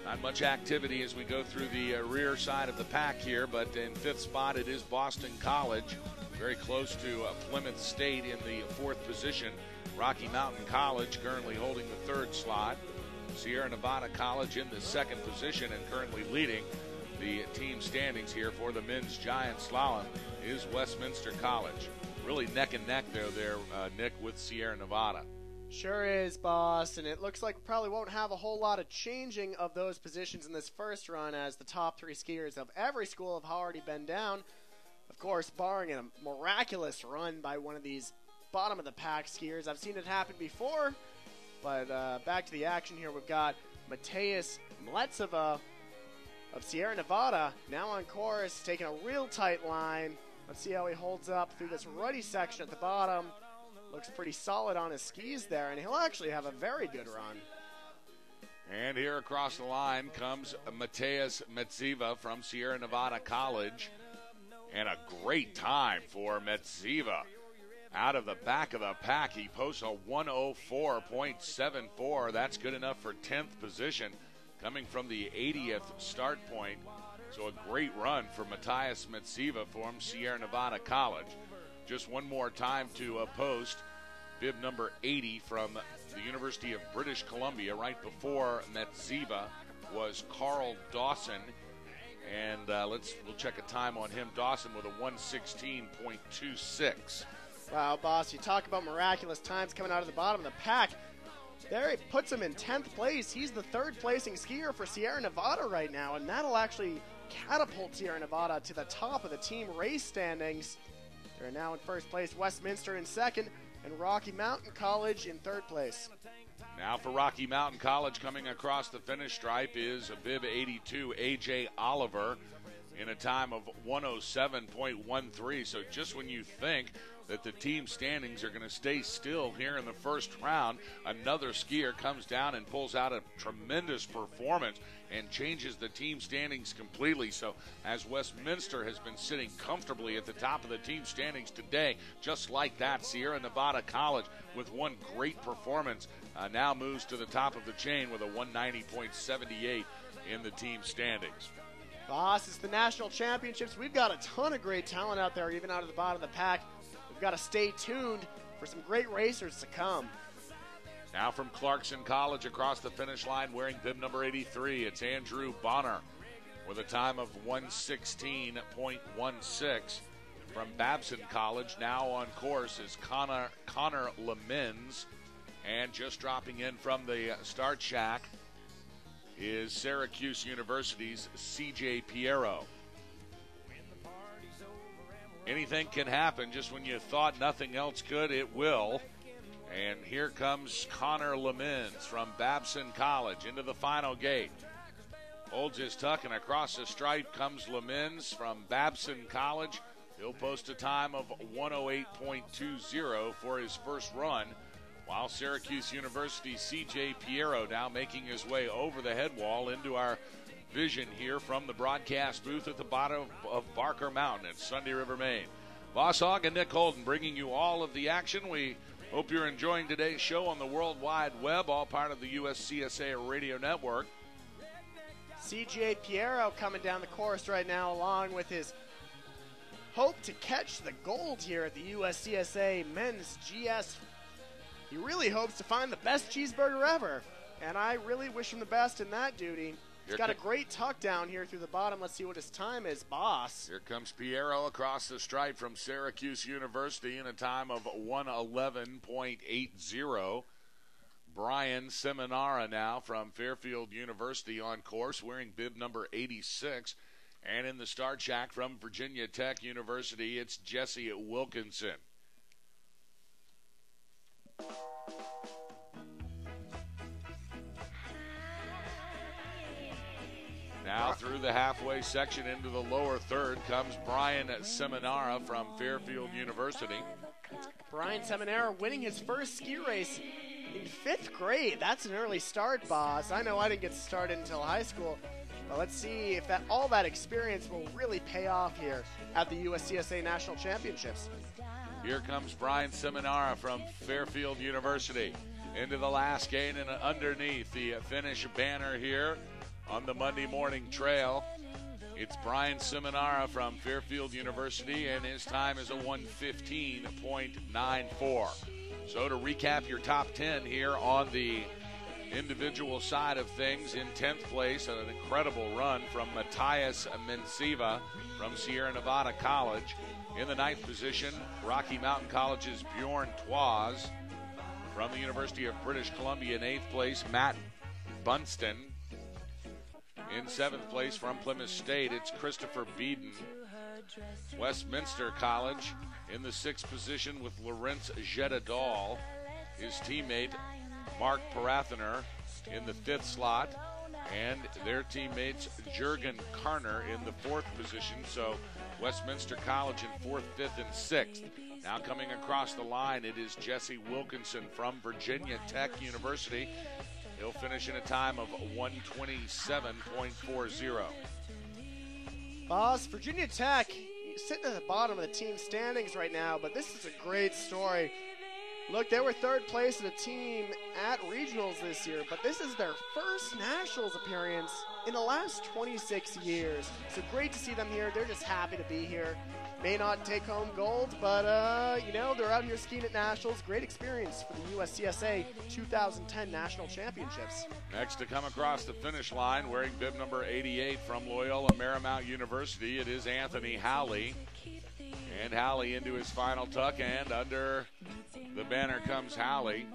Not much activity as we go through the rear side of the pack here, but in fifth spot it is Boston College, very close to Plymouth State in the fourth position. Rocky Mountain College currently holding the third slot. Sierra Nevada College in the second position and currently leading the team standings here for the men's giant slalom is Westminster College. Really neck and neck there, Nick, with Sierra Nevada. Sure is, boss, and it looks like we probably won't have a whole lot of changing of those positions in this first run, as the top three skiers of every school have already been down. Of course, barring a miraculous run by one of these bottom-of-the-pack skiers. I've seen it happen before, but back to the action here. We've got Mateus Mletseva of Sierra Nevada now on course, taking a real tight line. Let's see how he holds up through this ruddy section at the bottom. Looks pretty solid on his skis there, and he'll actually have a very good run. And here across the line comes Mateus Metseva from Sierra Nevada College. And a great time for Metseva. Out of the back of the pack, he posts a 104.74. That's good enough for 10th position, coming from the 80th start point. So a great run for Mateus Metseva from Sierra Nevada College. Just one more time to post bib number 80 from the University of British Columbia. Right before Metseva was Carl Dawson. And we'll check a time on him. Dawson with a 116.26. Wow, boss, you talk about miraculous times coming out of the bottom of the pack. There it puts him in 10th place. He's the third placing skier for Sierra Nevada right now, and that'll actually catapult Sierra Nevada to the top of the team race standings. They're now in first place, Westminster in second, and Rocky Mountain College in third place. Now for Rocky Mountain College, coming across the finish stripe is bib 82, A.J. Oliver, in a time of 107.13. So just when you think that the team standings are going to stay still here in the first round, another skier comes down and pulls out a tremendous performance and changes the team standings completely. So as Westminster has been sitting comfortably at the top of the team standings today, just like that, Sierra Nevada College, with one great performance, now moves to the top of the chain with a 190.78 in the team standings. Boss, it's the national championships. We've got a ton of great talent out there, even out of the bottom of the pack. we've got to stay tuned for some great racers to come. Now from Clarkson College across the finish line wearing bib number 83, it's Andrew Bonner with a time of 1:16.16. From Babson College, now on course is Connor Lemens. And just dropping in from the start shack is Syracuse University's C.J. Piero. Anything can happen. Just when you thought nothing else could, it will. And here comes Connor Lemens from Babson College into the final gate. Holds his tuck, and across the stripe comes Lemens from Babson College. He'll post a time of 1:08.20 for his first run, while Syracuse University's C.J. Piero now making his way over the head wall into our vision here from the broadcast booth at the bottom of Barker Mountain at Sunday River, Maine. Boss Hogg and Nick Holden bringing you all of the action. We hope you're enjoying today's show on the World Wide Web, all part of the USCSA Radio Network. C.J. Piero coming down the course right now along with his hope to catch the gold here at the USCSA Men's GS. He really hopes to find the best cheeseburger ever, and I really wish him the best in that duty. He's got a great tuck down here through the bottom. Let's see what his time is, boss. Here comes Piero across the stripe from Syracuse University in a time of 1:11.80. Brian Seminara now from Fairfield University on course, wearing bib number 86. And in the start shack from Virginia Tech University, it's Jesse Wilkinson. Now through the halfway section into the lower third comes Brian Seminara from Fairfield University. Brian Seminara winning his first ski race in 5th grade. That's an early start, boss. I know I didn't get started until high school, but let's see if all that experience will really pay off here at the USCSA National Championships. Here comes Brian Seminara from Fairfield University into the last gate and underneath the finish banner here on the Monday morning trail. It's Brian Seminara from Fairfield University, and his time is a 1:15.94. So to recap your top 10 here on the individual side of things, in 10th place, an incredible run from Matthias Mensiva from Sierra Nevada College. In the 9th position, Rocky Mountain College's Bjorn Twas from the University of British Columbia. In 8th place, Matt Bunston. In 7th place from Plymouth State, it's Christopher Beeden. Westminster College in the 6th position with Lawrence Jedadal. His teammate, Mark Parathaner, in the 5th slot. And their teammates, Jurgen Karner, in the 4th position. So Westminster College in 4th, 5th, and 6th. Now coming across the line, it is Jesse Wilkinson from Virginia Tech University. He'll finish in a time of 1:27.40. Boss, Virginia Tech sitting at the bottom of the team standings right now, but this is a great story. Look, they were 3rd place in a team at regionals this year, but this is their first nationals appearance in the last 26 years. So great to see them here. They're just happy to be here. May not take home gold, but, they're out here skiing at nationals. Great experience for the USCSA 2010 National Championships. Next to come across the finish line, wearing bib number 88 from Loyola Marymount University, it is Anthony Howley. And Howley into his final tuck, and under the banner comes Howley.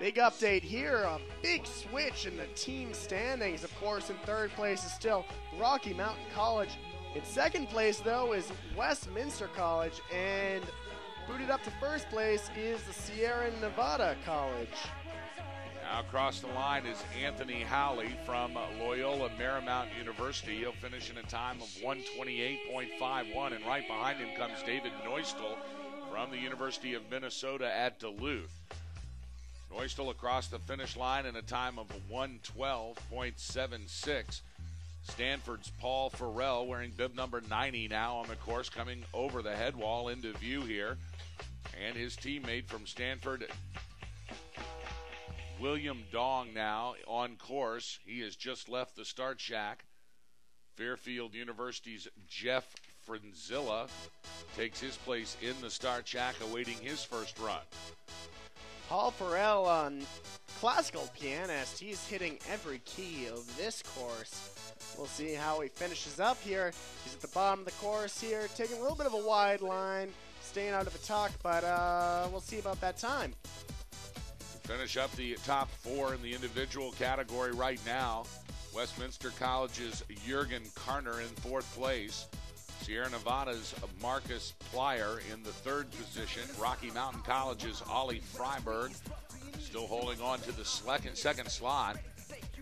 Big update here, a big switch in the team standings. Of course, in 3rd place is still Rocky Mountain College. In 2nd place, though, is Westminster College, and booted up to 1st place is the Sierra Nevada College. Now across the line is Anthony Howley from Loyola Marymount University. He'll finish in a time of 1:28.51, and right behind him comes David Neustel from the University of Minnesota at Duluth. Neustel across the finish line in a time of 1:12.76. Stanford's Paul Farrell wearing bib number 90 now on the course, coming over the head wall into view here. And his teammate from Stanford, William Dong, now on course. He has just left the start shack. Fairfield University's Jeff Frinzilla takes his place in the start shack awaiting his first run. Paul Farrell, classical pianist, he's hitting every key of this course. We'll see how he finishes up here. He's at the bottom of the course here, taking a little bit of a wide line, staying out of the tuck, but we'll see about that time. Finish up the top four in the individual category right now. Westminster College's Jurgen Karner in fourth place. Sierra Nevada's Marcus Plyer in the third position. Rocky Mountain College's Ollie Freiberg still holding on to the second slot.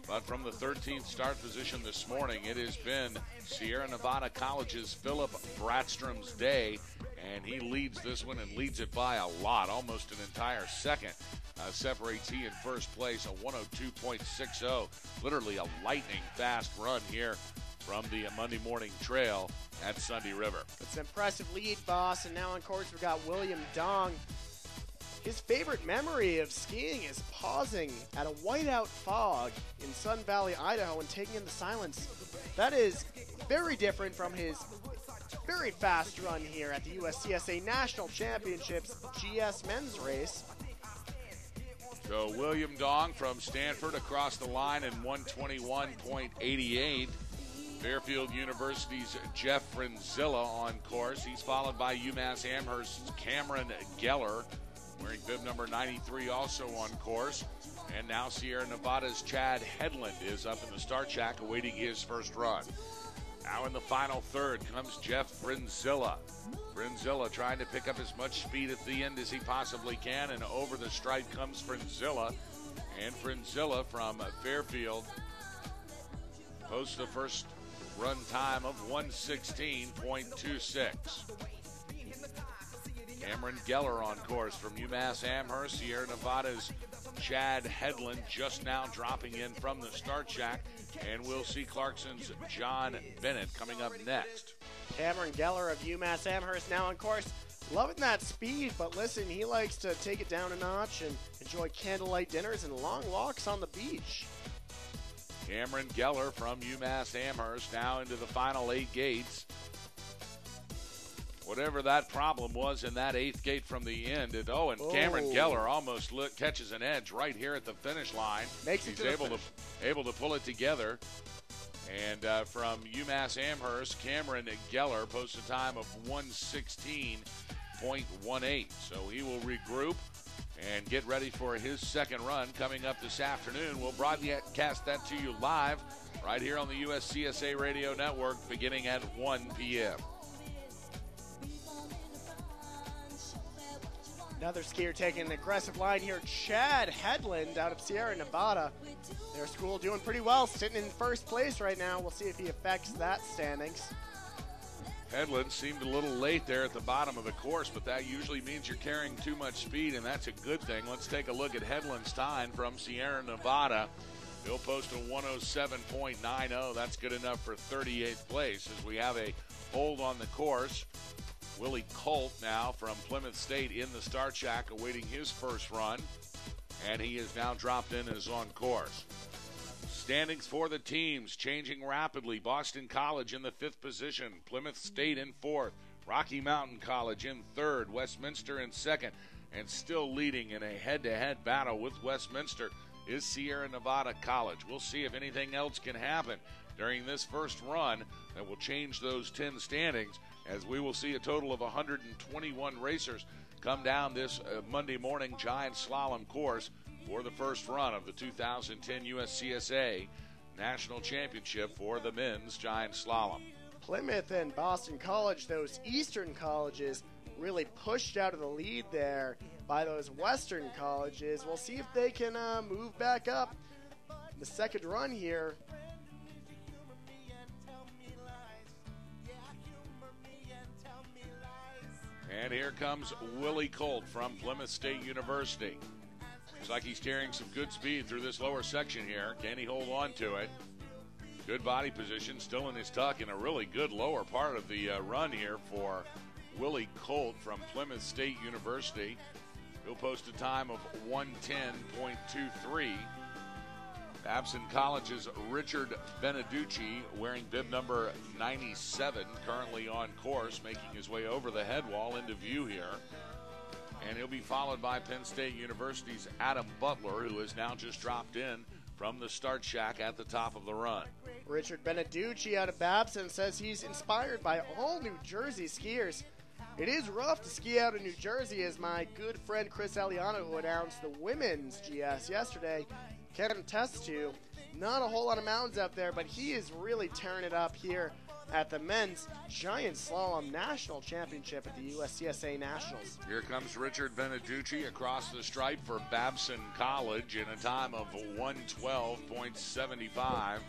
But from the 13th start position this morning, it has been Sierra Nevada College's Philip Bratstrom's day, and he leads this one and leads it by a lot, almost an entire second. Separates he in first place, a 102.60, literally a lightning fast run here from the Monday morning trail at Sunday River. It's an impressive lead, boss, and now on course we've got William Dong. His favorite memory of skiing is pausing at a whiteout fog in Sun Valley, Idaho, and taking in the silence. That is very different from his very fast run here at the USCSA National Championships GS men's race. So William Dong from Stanford across the line in 121.88. Fairfield University's Jeff Frinzilla on course. He's followed by UMass Amherst's Cameron Geller, wearing bib number 93, also on course. And now Sierra Nevada's Chad Headland is up in the start shack awaiting his first run. Now in the final third comes Jeff Frinzilla. Frinzilla trying to pick up as much speed at the end as he possibly can, and over the stripe comes Frinzilla. And Frinzilla from Fairfield posts the first run time of 116.26. Cameron Geller on course from UMass Amherst. Sierra Nevada's Chad Headland just now dropping in from the start shack. And we'll see Clarkson's John Bennett coming up next. Cameron Geller of UMass Amherst now on course. Loving that speed, but listen, he likes to take it down a notch and enjoy candlelight dinners and long walks on the beach. Cameron Geller from UMass Amherst now into the final 8 gates. Whatever that problem was in that 8th gate from the end. Cameron Geller almost catches an edge right here at the finish line. He's able to pull it together. And from UMass Amherst, Cameron Geller posts a time of 116.18. So he will regroup and get ready for his second run coming up this afternoon. We'll broadcast that to you live right here on the USCSA Radio Network beginning at 1 p.m. Another skier taking an aggressive line here, Chad Headland out of Sierra Nevada. Their school doing pretty well, sitting in first place right now. We'll see if he affects that standings. Headland seemed a little late there at the bottom of the course, but that usually means you're carrying too much speed, and that's a good thing. Let's take a look at Headland's time from Sierra Nevada. He'll post a 107.90. That's good enough for 38th place as we have a hold on the course. Willie Colt now from Plymouth State in the start shack awaiting his first run, and he is now dropped in and is on course. Standings for the teams changing rapidly. Boston College in the 5th position, Plymouth State in 4th, Rocky Mountain College in 3rd, Westminster in 2nd, and still leading in a head-to-head battle with Westminster is Sierra Nevada College. We'll see if anything else can happen during this first run that will change those 10 standings, as we will see a total of 121 racers come down this Monday morning giant slalom course for the first run of the 2010 USCSA National Championship for the men's giant slalom. Plymouth and Boston College, those eastern colleges, really pushed out of the lead there by those western colleges. We'll see if they can move back up the second run here. And here comes Willie Colt from Plymouth State University. Looks like he's carrying some good speed through this lower section here. Can he hold on to it? Good body position, still in his tuck, and a really good lower part of the run here for Willie Colt from Plymouth State University. He'll post a time of 110.23. Babson College's Richard Beneducci wearing bib number 97, currently on course, making his way over the head wall into view here. And he'll be followed by Penn State University's Adam Butler, who has now just dropped in from the start shack at the top of the run. Richard Beneducci out of Babson says he's inspired by all New Jersey skiers. It is rough to ski out in New Jersey, as my good friend Chris Eliano, who announced the women's GS yesterday, can attest to. Not a whole lot of mountains out there, but he is really tearing it up here at the men's giant slalom national championship at the USCSA Nationals. Here comes Richard Beneducci across the stripe for Babson College in a time of 1:12.75.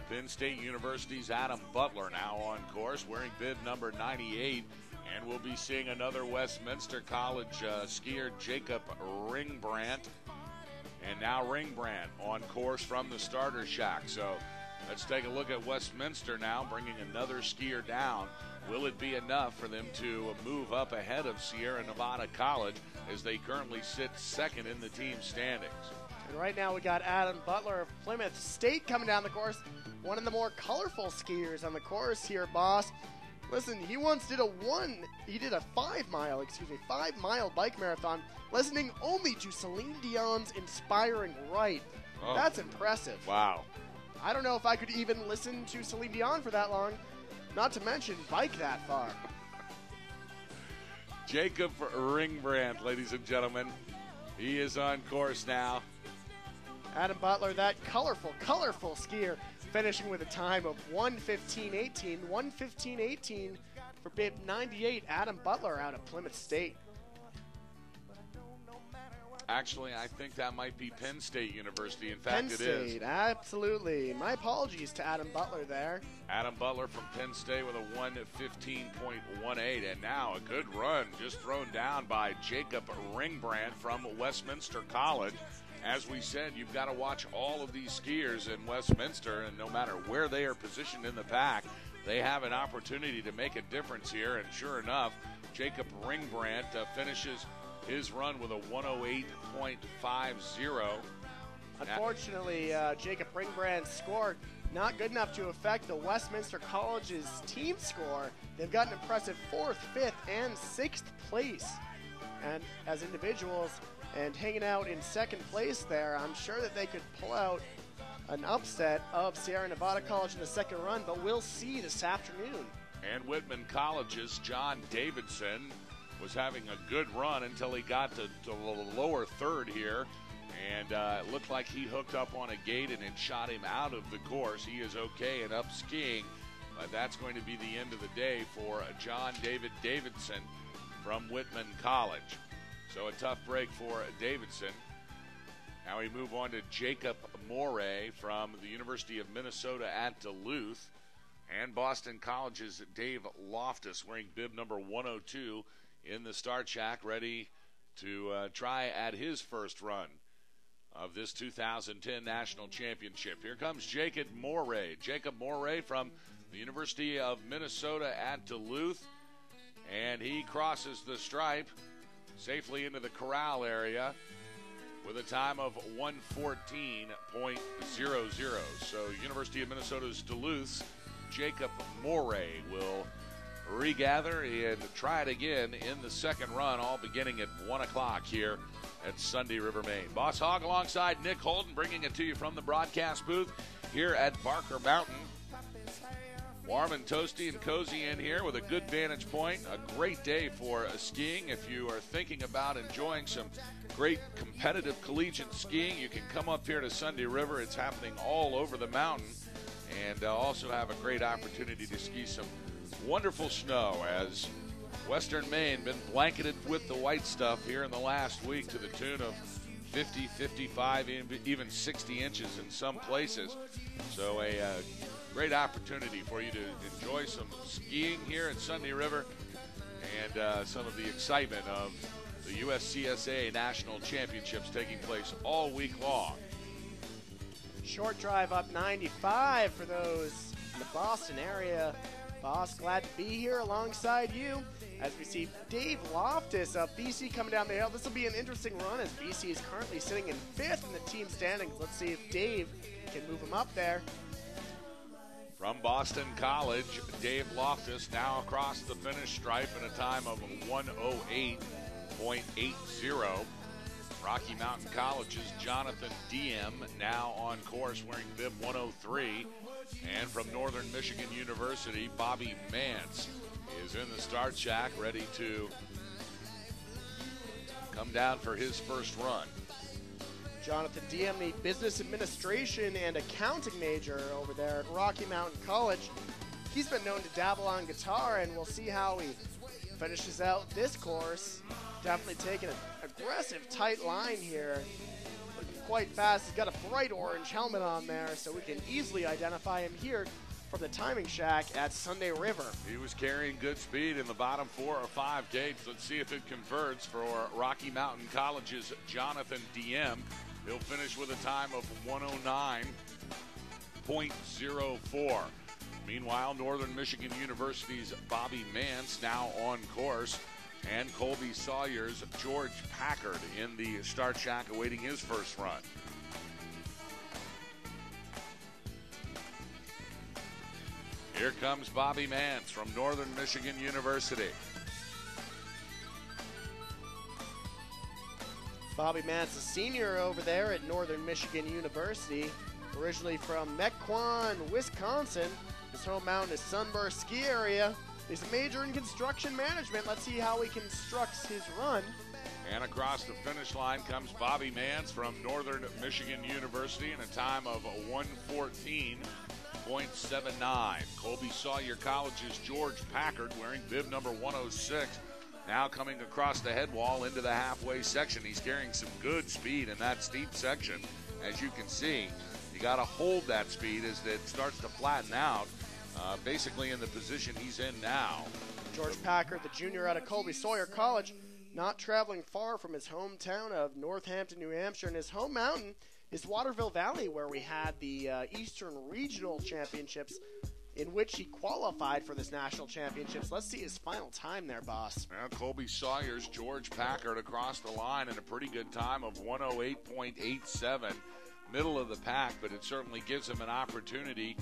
Penn State University's Adam Butler now on course, wearing bib number 98. And we'll be seeing another Westminster College skier, Jacob Ringbrandt. And now Ringbrandt on course from the starter shack. So let's take a look at Westminster now, bringing another skier down. Will it be enough for them to move up ahead of Sierra Nevada College, as they currently sit second in the team standings? And right now we got Adam Butler of Plymouth State coming down the course. One of the more colorful skiers on the course here, boss. Listen, he once did a 5-mile bike marathon, listening only to Celine Dion's Inspiring Right. Oh. That's impressive. Wow. I don't know if I could even listen to Celine Dion for that long, not to mention bike that far. Jacob Ringbrandt, ladies and gentlemen. He is on course now. Adam Butler, that colorful skier, finishing with a time of 1:15.18. 1:15.18 for bib 98, Adam Butler out of Plymouth State. Actually, I think that might be Penn State University. In fact, Penn it State, is. absolutely. My apologies to Adam Butler there. Adam Butler from Penn State with a 1:15.18. And now a good run just thrown down by Jacob Ringbrandt from Westminster College. As we said, you've got to watch all of these skiers in Westminster, and no matter where they are positioned in the pack, they have an opportunity to make a difference here. And sure enough, Jacob Ringbrandt finishes his run with a 1:08.50. Unfortunately, Jacob Ringbrandt's score not good enough to affect the Westminster College's team score. They've got an impressive 4th, 5th, and 6th place. And as individuals, and hanging out in 2nd place there, I'm sure that they could pull out an upset of Sierra Nevada College in the second run, but we'll see this afternoon. And Whitman College's John Davidson was having a good run until he got to the lower third here, and it looked like he hooked up on a gate and it shot him out of the course. He is okay and up skiing, but that's going to be the end of the day for John David Davidson from Whitman College. So a tough break for Davidson. Now we move on to Jacob Moray from the University of Minnesota at Duluth, and Boston College's Dave Loftus wearing bib number 102 in the start shack, ready to try at his first run of this 2010 National Championship. Here comes Jacob Moray. Jacob Moray from the University of Minnesota at Duluth, and he crosses the stripe safely into the corral area with a time of 1:14.00. So University of Minnesota's Duluth's Jacob Moray will regather and try it again in the second run, all beginning at 1 o'clock here at Sunday River, Maine. Boss Hogg alongside Nick Holden, bringing it to you from the broadcast booth here at Barker Mountain. Warm and toasty and cozy in here with a good vantage point. A great day for skiing. If you are thinking about enjoying some great competitive collegiate skiing, you can come up here to Sunday River. It's happening all over the mountain, and also have a great opportunity to ski some wonderful snow, as Western Maine been blanketed with the white stuff here in the last week to the tune of 50, 55, even 60 inches in some places. So a great opportunity for you to enjoy some skiing here at Sunday River, and some of the excitement of the USCSA National Championships taking place all week long. Short drive up 95 for those in the Boston area. Boss, glad to be here alongside you. as we see Dave Loftus of BC coming down the hill. This will be an interesting run as BC is currently sitting in 5th in the team standings. Let's see if Dave can move him up there. From Boston College, Dave Loftus now across the finish stripe in a time of 1:08.80. Rocky Mountain College's Jonathan Diem now on course wearing bib 103. And from Northern Michigan University, Bobby Mance is in the start shack ready to come down for his first run. Jonathan Diem, the business administration and accounting major over there at Rocky Mountain College. He's been known to dabble on guitar, and we'll see how he finishes out this course. Definitely taking an aggressive, tight line here. Looking quite fast. He's got a bright orange helmet on there, so we can easily identify him here from the timing shack at Sunday River. He was carrying good speed in the bottom 4 or 5 gates. Let's see if it converts for Rocky Mountain College's Jonathan Diem. He'll finish with a time of 109.04. Meanwhile, Northern Michigan University's Bobby Mance now on course, and Colby Sawyer's George Packard in the start shack awaiting his first run. Here comes Bobby Mance from Northern Michigan University. Bobby Mance, a senior over there at Northern Michigan University, originally from Mequon, Wisconsin. His home mountain is Sunburst Ski Area. He's a major in construction management. Let's see how he constructs his run. And across the finish line comes Bobby Mance from Northern Michigan University in a time of 1:14.79. Colby Sawyer College's George Packard wearing bib number 106. Now coming across the head wall into the halfway section. He's carrying some good speed in that steep section. As you can see, you got to hold that speed as it starts to flatten out, basically in the position he's in now. George Packard, the junior out of Colby Sawyer College, not traveling far from his hometown of Northampton, New Hampshire, and his home mountain is Waterville Valley, where we had the Eastern Regional Championships, in which he qualified for this national championships. Let's see his final time there, boss. Now, Colby Sawyer's George Packard across the line in a pretty good time of 1:08.87, middle of the pack, but it certainly gives him an opportunity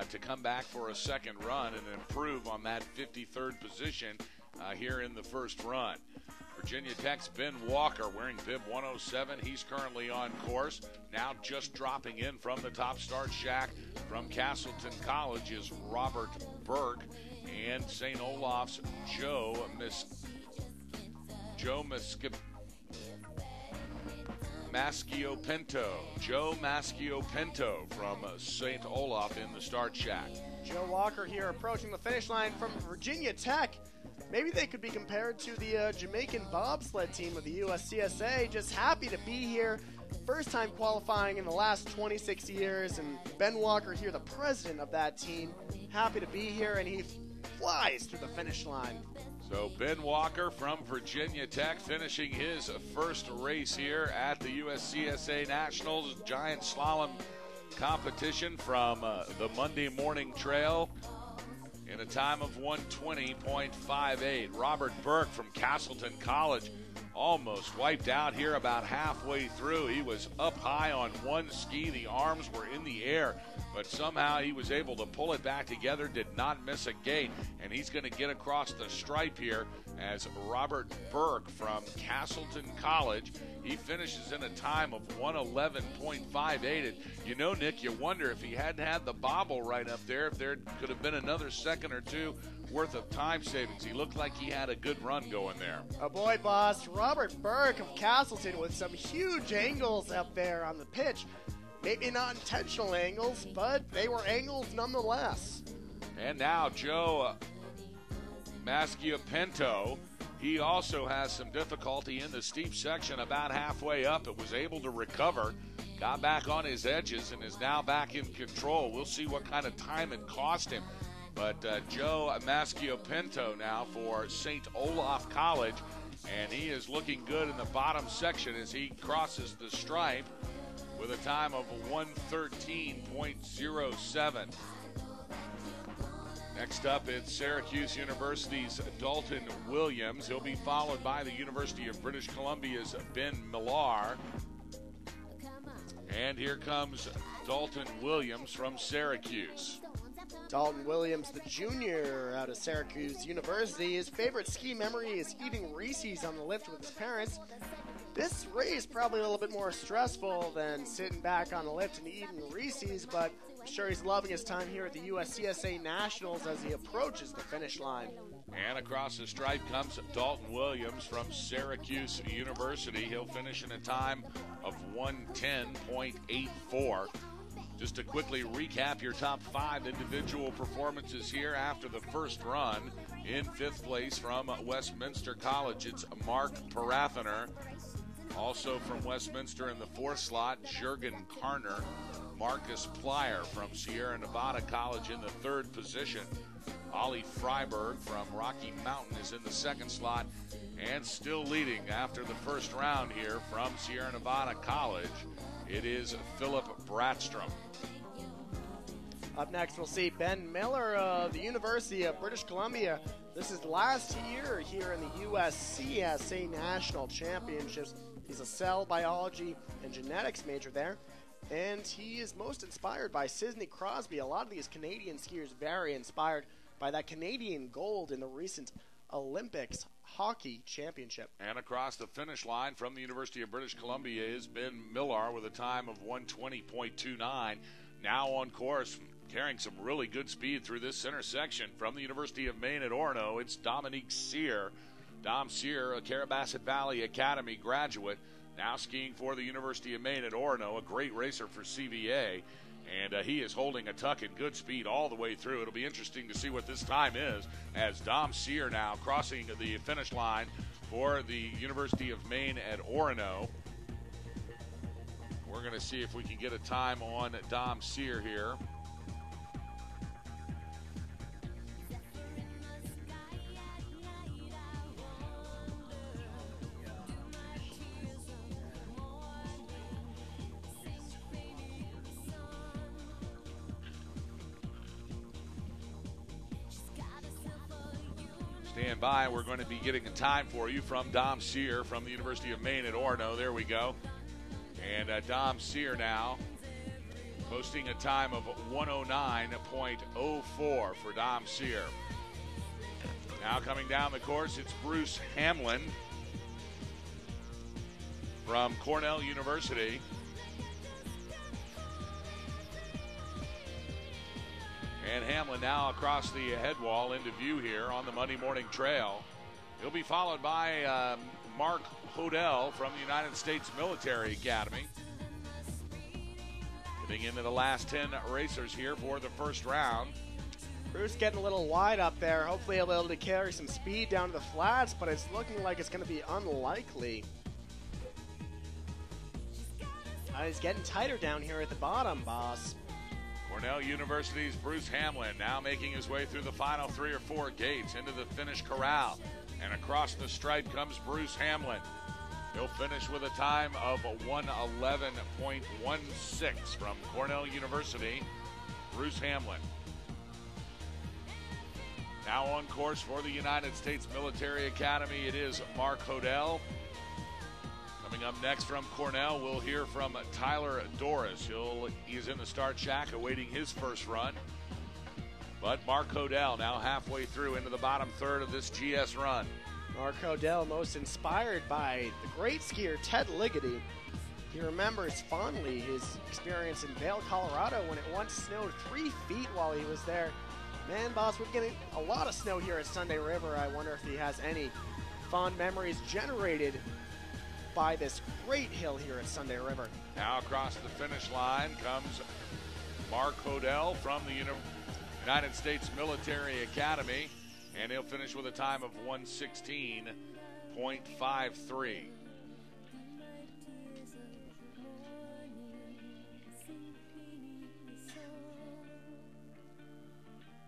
to come back for a second run and improve on that 53rd position here in the first run. Virginia Tech's Ben Walker wearing bib 107. He's currently on course. Now just dropping in from the top start shack from Castleton College is Robert Burke, and St. Olaf's Joe Maschio Pinto from St. Olaf in the start shack. Joe Walker here approaching the finish line from Virginia Tech. Maybe they could be compared to the Jamaican bobsled team of the USCSA. Just happy to be here. First time qualifying in the last 26 years. And Ben Walker here, the president of that team. Happy to be here, and he flies through the finish line. So Ben Walker from Virginia Tech finishing his first race here at the USCSA Nationals Giant Slalom competition from the Monday Morning Trail in a time of 1:20.58. Robert Burke from Castleton College almost wiped out here about halfway through. He was up high on one ski. The arms were in the air, but somehow he was able to pull it back together, did not miss a gate, and he's going to get across the stripe here as Robert Burke from Castleton College. He finishes in a time of 1:11.58. You know, Nick, you wonder if he hadn't had the bobble right up there, if there could have been another second or two worth of time savings. He looked like he had a good run going there. Oh boy, boss. Robert Burke of Castleton with some huge angles up there on the pitch. Maybe not intentional angles, but they were angles nonetheless. And now Joe Maschio Pinto. He also has some difficulty in the steep section about halfway up. It was able to recover, got back on his edges, and is now back in control. We'll see what kind of time it cost him. But Joe Maschio Pinto now for St. Olaf College, and he is looking good in the bottom section as he crosses the stripe with a time of 1:13.07. Next up, it's Syracuse University's Dalton Williams. He'll be followed by the University of British Columbia's Ben Millar. And here comes Dalton Williams from Syracuse. Dalton Williams, the junior out of Syracuse University. His favorite ski memory is eating Reese's on the lift with his parents. This race probably a little bit more stressful than sitting back on the lift and eating Reese's, but I'm sure he's loving his time here at the USCSA Nationals as he approaches the finish line. And across the stripe comes Dalton Williams from Syracuse University. He'll finish in a time of 1:10.84. Just to quickly recap your top 5 individual performances here after the first run. In 5th place from Westminster College, it's Mark Parathiner. Also from Westminster in the 4th slot, Jurgen Karner. Marcus Plyer from Sierra Nevada College in the 3rd position. Ollie Freiberg from Rocky Mountain is in the 2nd slot. And still leading after the first round here from Sierra Nevada College, it is Philip Bratstrom. Up next, we'll see Ben Miller of the University of British Columbia. This is last year here in the USCSA National Championships. He's a cell biology and genetics major there, and he is most inspired by Sidney Crosby. A lot of these Canadian skiers very inspired by that Canadian gold in the recent Olympics hockey championship. And across the finish line from the University of British Columbia is Ben Millar with a time of 1:20.29. Now on course, carrying some really good speed through this center section from the University of Maine at Orono. It's Dominique Cyr. Dom Cyr, a Carabasset Valley Academy graduate, now skiing for the University of Maine at Orono, a great racer for CVA. And he is holding a tuck in good speed all the way through. It'll be interesting to see what this time is as Dom Cyr now crossing the finish line for the University of Maine at Orono. We're going to see if we can get a time on Dom Cyr here. Stand by. We're going to be getting a time for you from Dom Cyr from the University of Maine at Orono. There we go. And Dom Cyr now posting a time of 1:09.04 for Dom Cyr. Now coming down the course, it's Bruce Hamlin from Cornell University. And Hamlin now across the head wall into view here on the Monday Morning Trail. He'll be followed by Mark Hodel from the United States Military Academy. Getting into the last 10 racers here for the first round. Bruce getting a little wide up there. Hopefully he'll be able to carry some speed down to the flats, but it's looking like it's going to be unlikely. He's getting tighter down here at the bottom, boss. Cornell University's Bruce Hamlin now making his way through the final 3 or 4 gates into the finish corral. And across the stripe comes Bruce Hamlin. He'll finish with a time of 1:11.16 from Cornell University, Bruce Hamlin. Now on course for the United States Military Academy, it is Mark Hodel. Coming up next from Cornell, we'll hear from Tyler Doris. He's in the start shack awaiting his first run. But Mark Hodel now halfway through into the bottom third of this GS run. Mark Hodel most inspired by the great skier Ted Ligety. He remembers fondly his experience in Vail, Colorado when it once snowed 3 feet while he was there. Man, boss, we're getting a lot of snow here at Sunday River. I wonder if he has any fond memories generated by this great hill here at Sunday River. Now across the finish line comes Mark Hodel from the United States Military Academy, and he'll finish with a time of 1:16.53.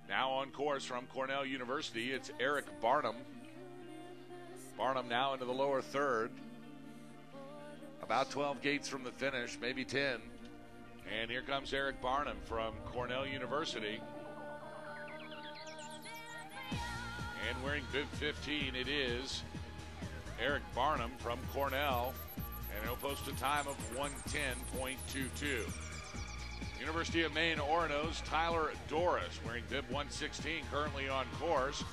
Now on course from Cornell University, it's Eric Barnum. Barnum now into the lower third. About 12 gates from the finish, maybe 10. And here comes Eric Barnum from Cornell University. And wearing bib 15, it is Eric Barnum from Cornell, and he'll post a time of 1:10.22. University of Maine Orono's Tyler Doris, wearing bib 116, currently on course.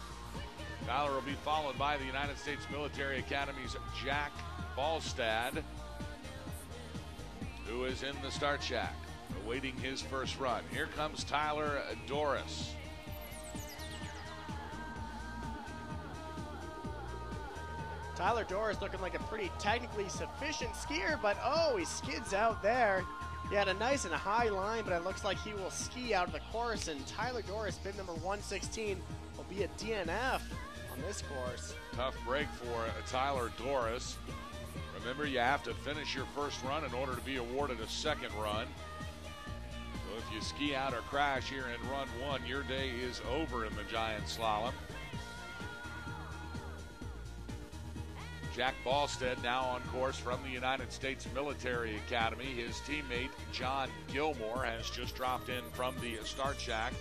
Tyler will be followed by the United States Military Academy's Jack Ballstad, who is in the start shack, awaiting his first run. Here comes Tyler Doris. Tyler Doris looking like a pretty technically sufficient skier, but he skids out there. He had a nice and high line, but it looks like he will ski out of the course, and Tyler Doris, bib number 116, will be a DNF on this course. Tough break for Tyler Doris. Remember, you have to finish your first run in order to be awarded a second run. So if you ski out or crash here in run one, your day is over in the giant slalom. Jack Ballstead now on course from the United States Military Academy. His teammate John Gilmore has just dropped in from the start shack.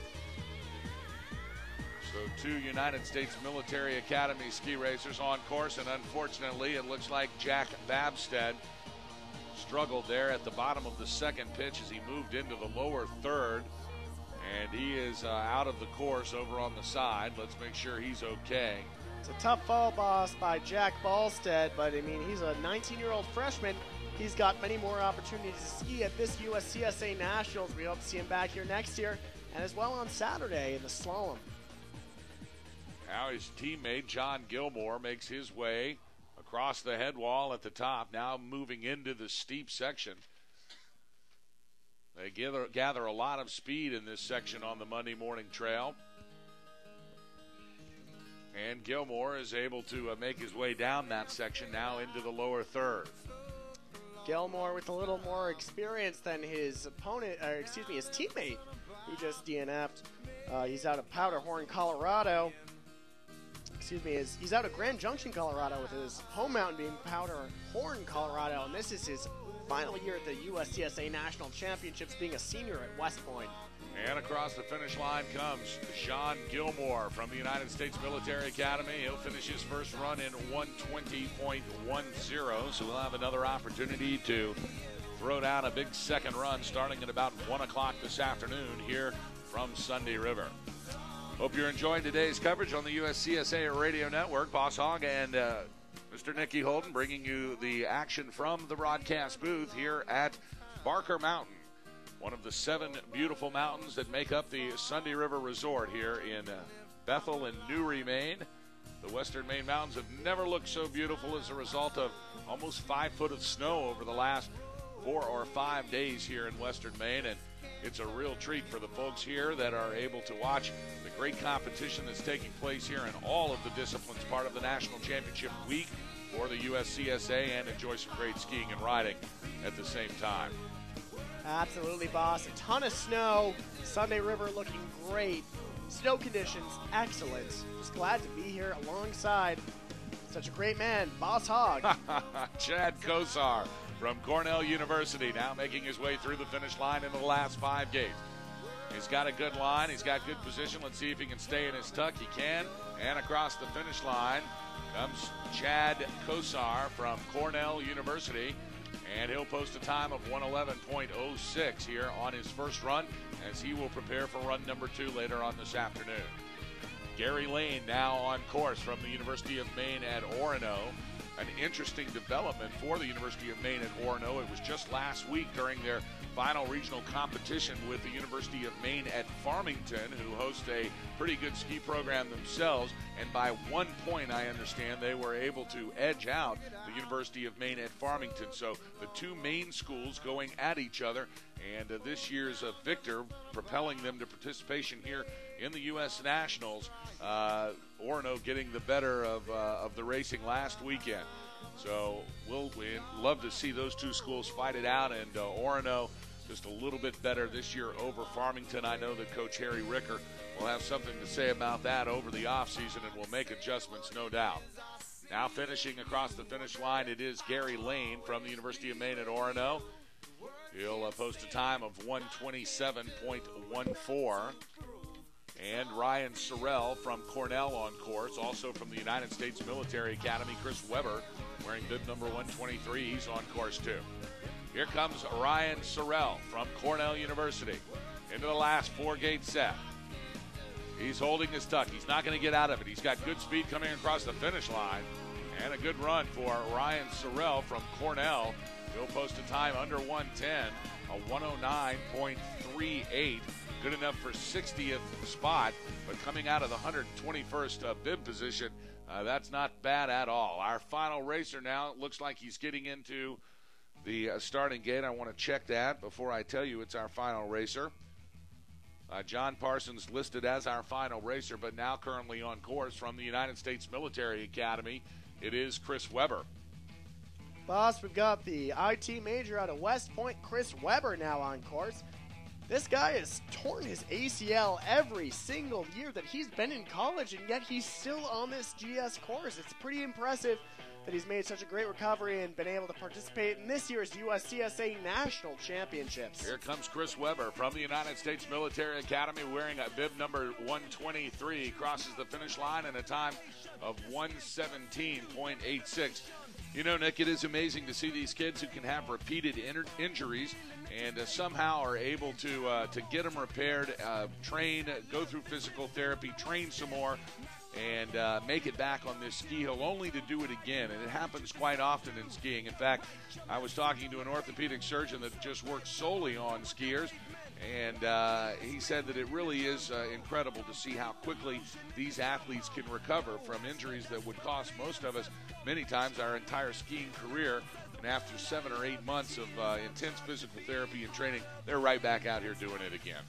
So two United States Military Academy ski racers on course, and unfortunately it looks like Jack Babstead struggled there at the bottom of the second pitch as he moved into the lower third, and he is out of the course over on the side. Let's make sure he's okay. It's a tough fall, boss, by Jack Ballstead, but I mean, he's a 19-year-old freshman. He's got many more opportunities to ski at this USCSA Nationals. We hope to see him back here next year, and as well on Saturday in the slalom. Now his teammate John Gilmore makes his way across the head wall at the top, now moving into the steep section. They gather a lot of speed in this section on the Monday morning trail. And Gilmore is able to make his way down that section now into the lower third. Gilmore with a little more experience than his opponent, his teammate, who just DNF'd. He's out of Powderhorn, Colorado. He's out of Grand Junction, Colorado, with his home mountain being Powderhorn, Colorado, and this is his final year at the USCSA National Championships, being a senior at West Point. And across the finish line comes Sean Gilmore from the United States Military Academy. He'll finish his first run in 1:20.10, so we'll have another opportunity to throw down a big second run starting at about 1 o'clock this afternoon here from Sunday River. Hope you're enjoying today's coverage on the USCSA Radio Network. Boss Hogg and Mr. Nicky Holden bringing you the action from the broadcast booth here at Barker Mountain, one of the 7 beautiful mountains that make up the Sunday River Resort here in Bethel and Newry, Maine. The Western Maine Mountains have never looked so beautiful as a result of almost 5 foot of snow over the last 4 or 5 days here in Western Maine, and it's a real treat for the folks here that are able to watch the great competition that's taking place here in all of the disciplines, part of the National Championship Week for the USCSA, and enjoy some great skiing and riding at the same time. Absolutely, boss. A ton of snow. Sunday River looking great. Snow conditions, excellent. Just glad to be here alongside such a great man, Boss Hogg. Chad Kosar from Cornell University, now making his way through the finish line in the last 5 gates. He's got a good line. He's got good position. Let's see if he can stay in his tuck. He can. And across the finish line comes Chad Kosar from Cornell University, and he'll post a time of 1:11.06 here on his first run as he will prepare for run number 2 later on this afternoon. Gary Lane now on course from the University of Maine at Orono. An interesting development for the University of Maine at Orono. It was just last week during their final regional competition with the University of Maine at Farmington, who host a pretty good ski program themselves, and by 1 point, I understand, they were able to edge out the University of Maine at Farmington. So the 2 Maine schools going at each other, and this year's victor propelling them to participation here in the U.S. Nationals. Orono getting the better of the racing last weekend. So we'd love to see those 2 schools fight it out, and Orono just a little bit better this year over Farmington. I know that Coach Harry Ricker will have something to say about that over the offseason and will make adjustments, no doubt. Now finishing across the finish line, it is Gary Lane from the University of Maine at Orono. He'll post a time of 1:27.14. And Ryan Sorrell from Cornell on course. Also from the United States Military Academy, Chris Weber, wearing bib number 123. He's on course too. Here comes Ryan Sorrell from Cornell University into the last four-gate set. He's holding his tuck. He's not going to get out of it. He's got good speed coming across the finish line. And a good run for Ryan Sorrell from Cornell. He'll post a time under 110, a 109.38. Good enough for 60th spot, but coming out of the 121st bib position, that's not bad at all. Our final racer now, it looks like he's getting into the starting gate. I want to check that before I tell you it's our final racer. John Parsons listed as our final racer, but now currently on course from the United States Military Academy, it is Chris Weber. Boss, we've got the IT major out of West Point, Chris Weber, now on course. This guy has torn his ACL every single year that he's been in college, and yet he's still on this GS course. It's pretty impressive that he's made such a great recovery and been able to participate in this year's USCSA National Championships. Here comes Chris Weber from the United States Military Academy wearing a bib number 123. Crosses the finish line in a time of 117.86. You know, Nick, it is amazing to see these kids who can have repeated injuries and somehow are able to get them repaired, train, go through physical therapy, train some more, and make it back on this ski hill, only to do it again. And it happens quite often in skiing. In fact, I was talking to an orthopedic surgeon that just works solely on skiers, and he said that it really is incredible to see how quickly these athletes can recover from injuries that would cost most of us many times our entire skiing career. And after 7 or 8 months of intense physical therapy and training, they're right back out here doing it again.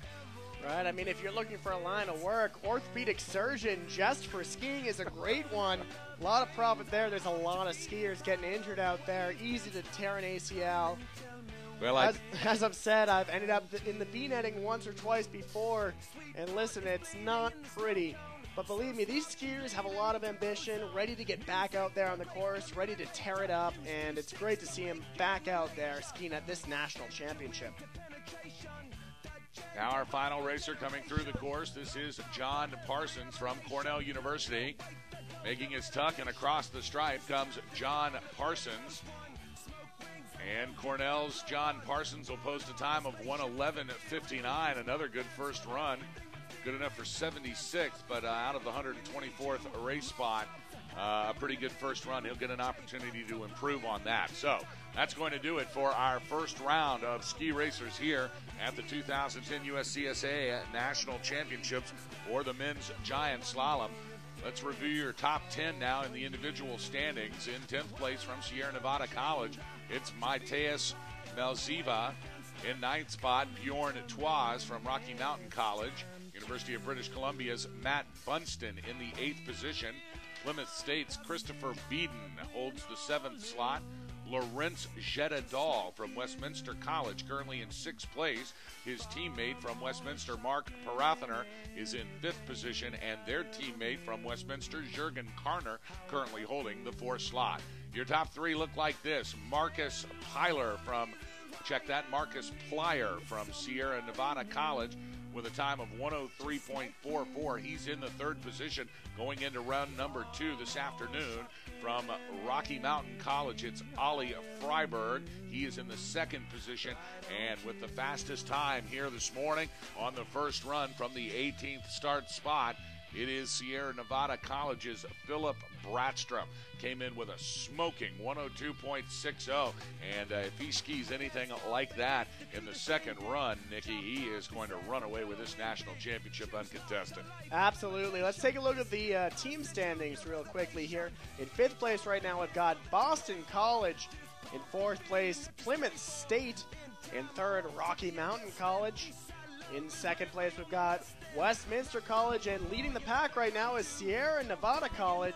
Right, I mean, if you're looking for a line of work, orthopedic surgeon just for skiing is a great one. A lot of profit there. There's a lot of skiers getting injured out there. Easy to tear an ACL. Well, as I've said, I've ended up in the V netting once or twice before, and listen, it's not pretty. But believe me, these skiers have a lot of ambition, ready to get back out there on the course, ready to tear it up, and it's great to see him back out there skiing at this national championship. Now our final racer coming through the course. This is John Parsons from Cornell University. Making his tuck and across the stripe comes John Parsons. And Cornell's John Parsons will post a time of 1:11.59. Another good first run. Good enough for 76th, but out of the 124th race spot. A pretty good first run. He'll get an opportunity to improve on that. So that's going to do it for our first round of ski racers here at the 2010 USCSA National Championships for the men's giant slalom. Let's review your top 10 now in the individual standings. In 10th place from Sierra Nevada College, it's Mateus Melziva. In 9th spot, Bjorn Twas from Rocky Mountain College. University of British Columbia's Matt Bunston in the 8th position. Plymouth State's Christopher Beeden holds the 7th slot. Lawrence Jeddah-Dahl from Westminster College, currently in 6th place. His teammate from Westminster, Mark Parathaner, is in 5th position, and their teammate from Westminster, Jürgen Karner, currently holding the 4th slot. Your top 3 look like this. Marcus Plyer from Sierra Nevada College with a time of 103.44. He's in the 3rd position going into round number 2 this afternoon. From Rocky Mountain College, it's Ollie Freiberg. He is in the 2nd position, and with the fastest time here this morning on the first run from the 18th start spot, it is Sierra Nevada College's Philip Bratstrom. Came in with a smoking 102.60, and if he skis anything like that in the second run, Nikki, he is going to run away with this national championship uncontested. Absolutely. Let's take a look at the team standings real quickly here. In 5th place right now, we've got Boston College. In 4th place, Plymouth State. In 3rd, Rocky Mountain College. In 2nd place, we've got Westminster College, and leading the pack right now is Sierra Nevada College.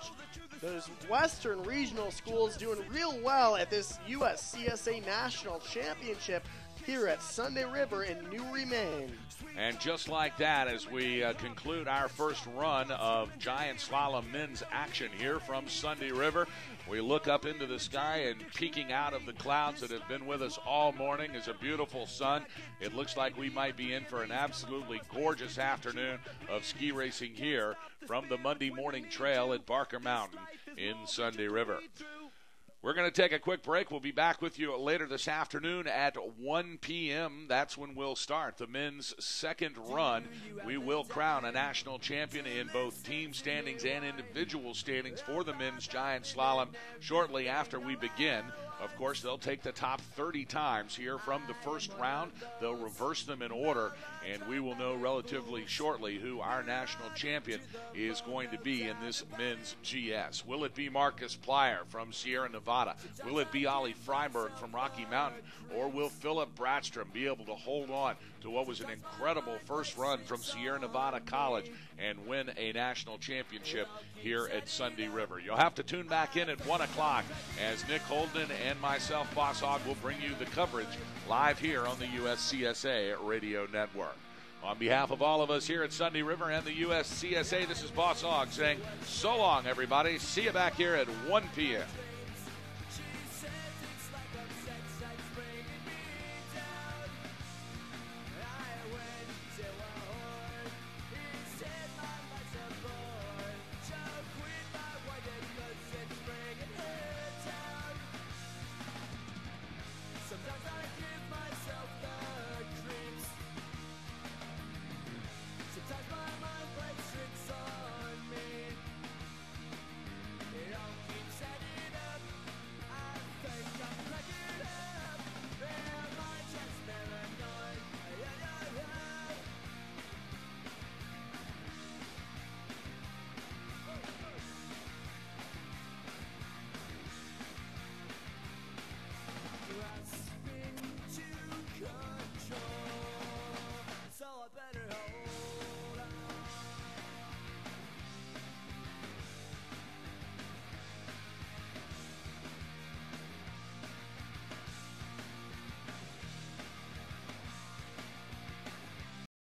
Those Western regional schools doing real well at this USCSA National Championship. here at Sunday River in Newry, Maine. And just like that, as we conclude our first run of Giant Slalom men's action here from Sunday River, we look up into the sky, and peeking out of the clouds that have been with us all morning is a beautiful sun. It looks like we might be in for an absolutely gorgeous afternoon of ski racing here from the Monday Morning Trail at Barker Mountain in Sunday River. We're going to take a quick break. We'll be back with you later this afternoon at 1 p.m. That's when we'll start the men's second run. We will crown a national champion in both team standings and individual standings for the men's giant slalom shortly after we begin. Of course, they'll take the top 30 times here from the first round. They'll reverse them in order, and we will know relatively shortly who our national champion is going to be in this men's GS. Will it be Marcus Plyer from Sierra Nevada? Will it be Ollie Freiberg from Rocky Mountain? Or will Philip Bratstrom be able to hold on to what was an incredible first run from Sierra Nevada College and win a national championship here at Sunday River? You'll have to tune back in at 1 o'clock as Nick Holden and myself, Boss Hogg, will bring you the coverage live here on the USCSA Radio Network. On behalf of all of us here at Sunday River and the USCSA, this is Boss Hogg saying so long, everybody. See you back here at 1 p.m.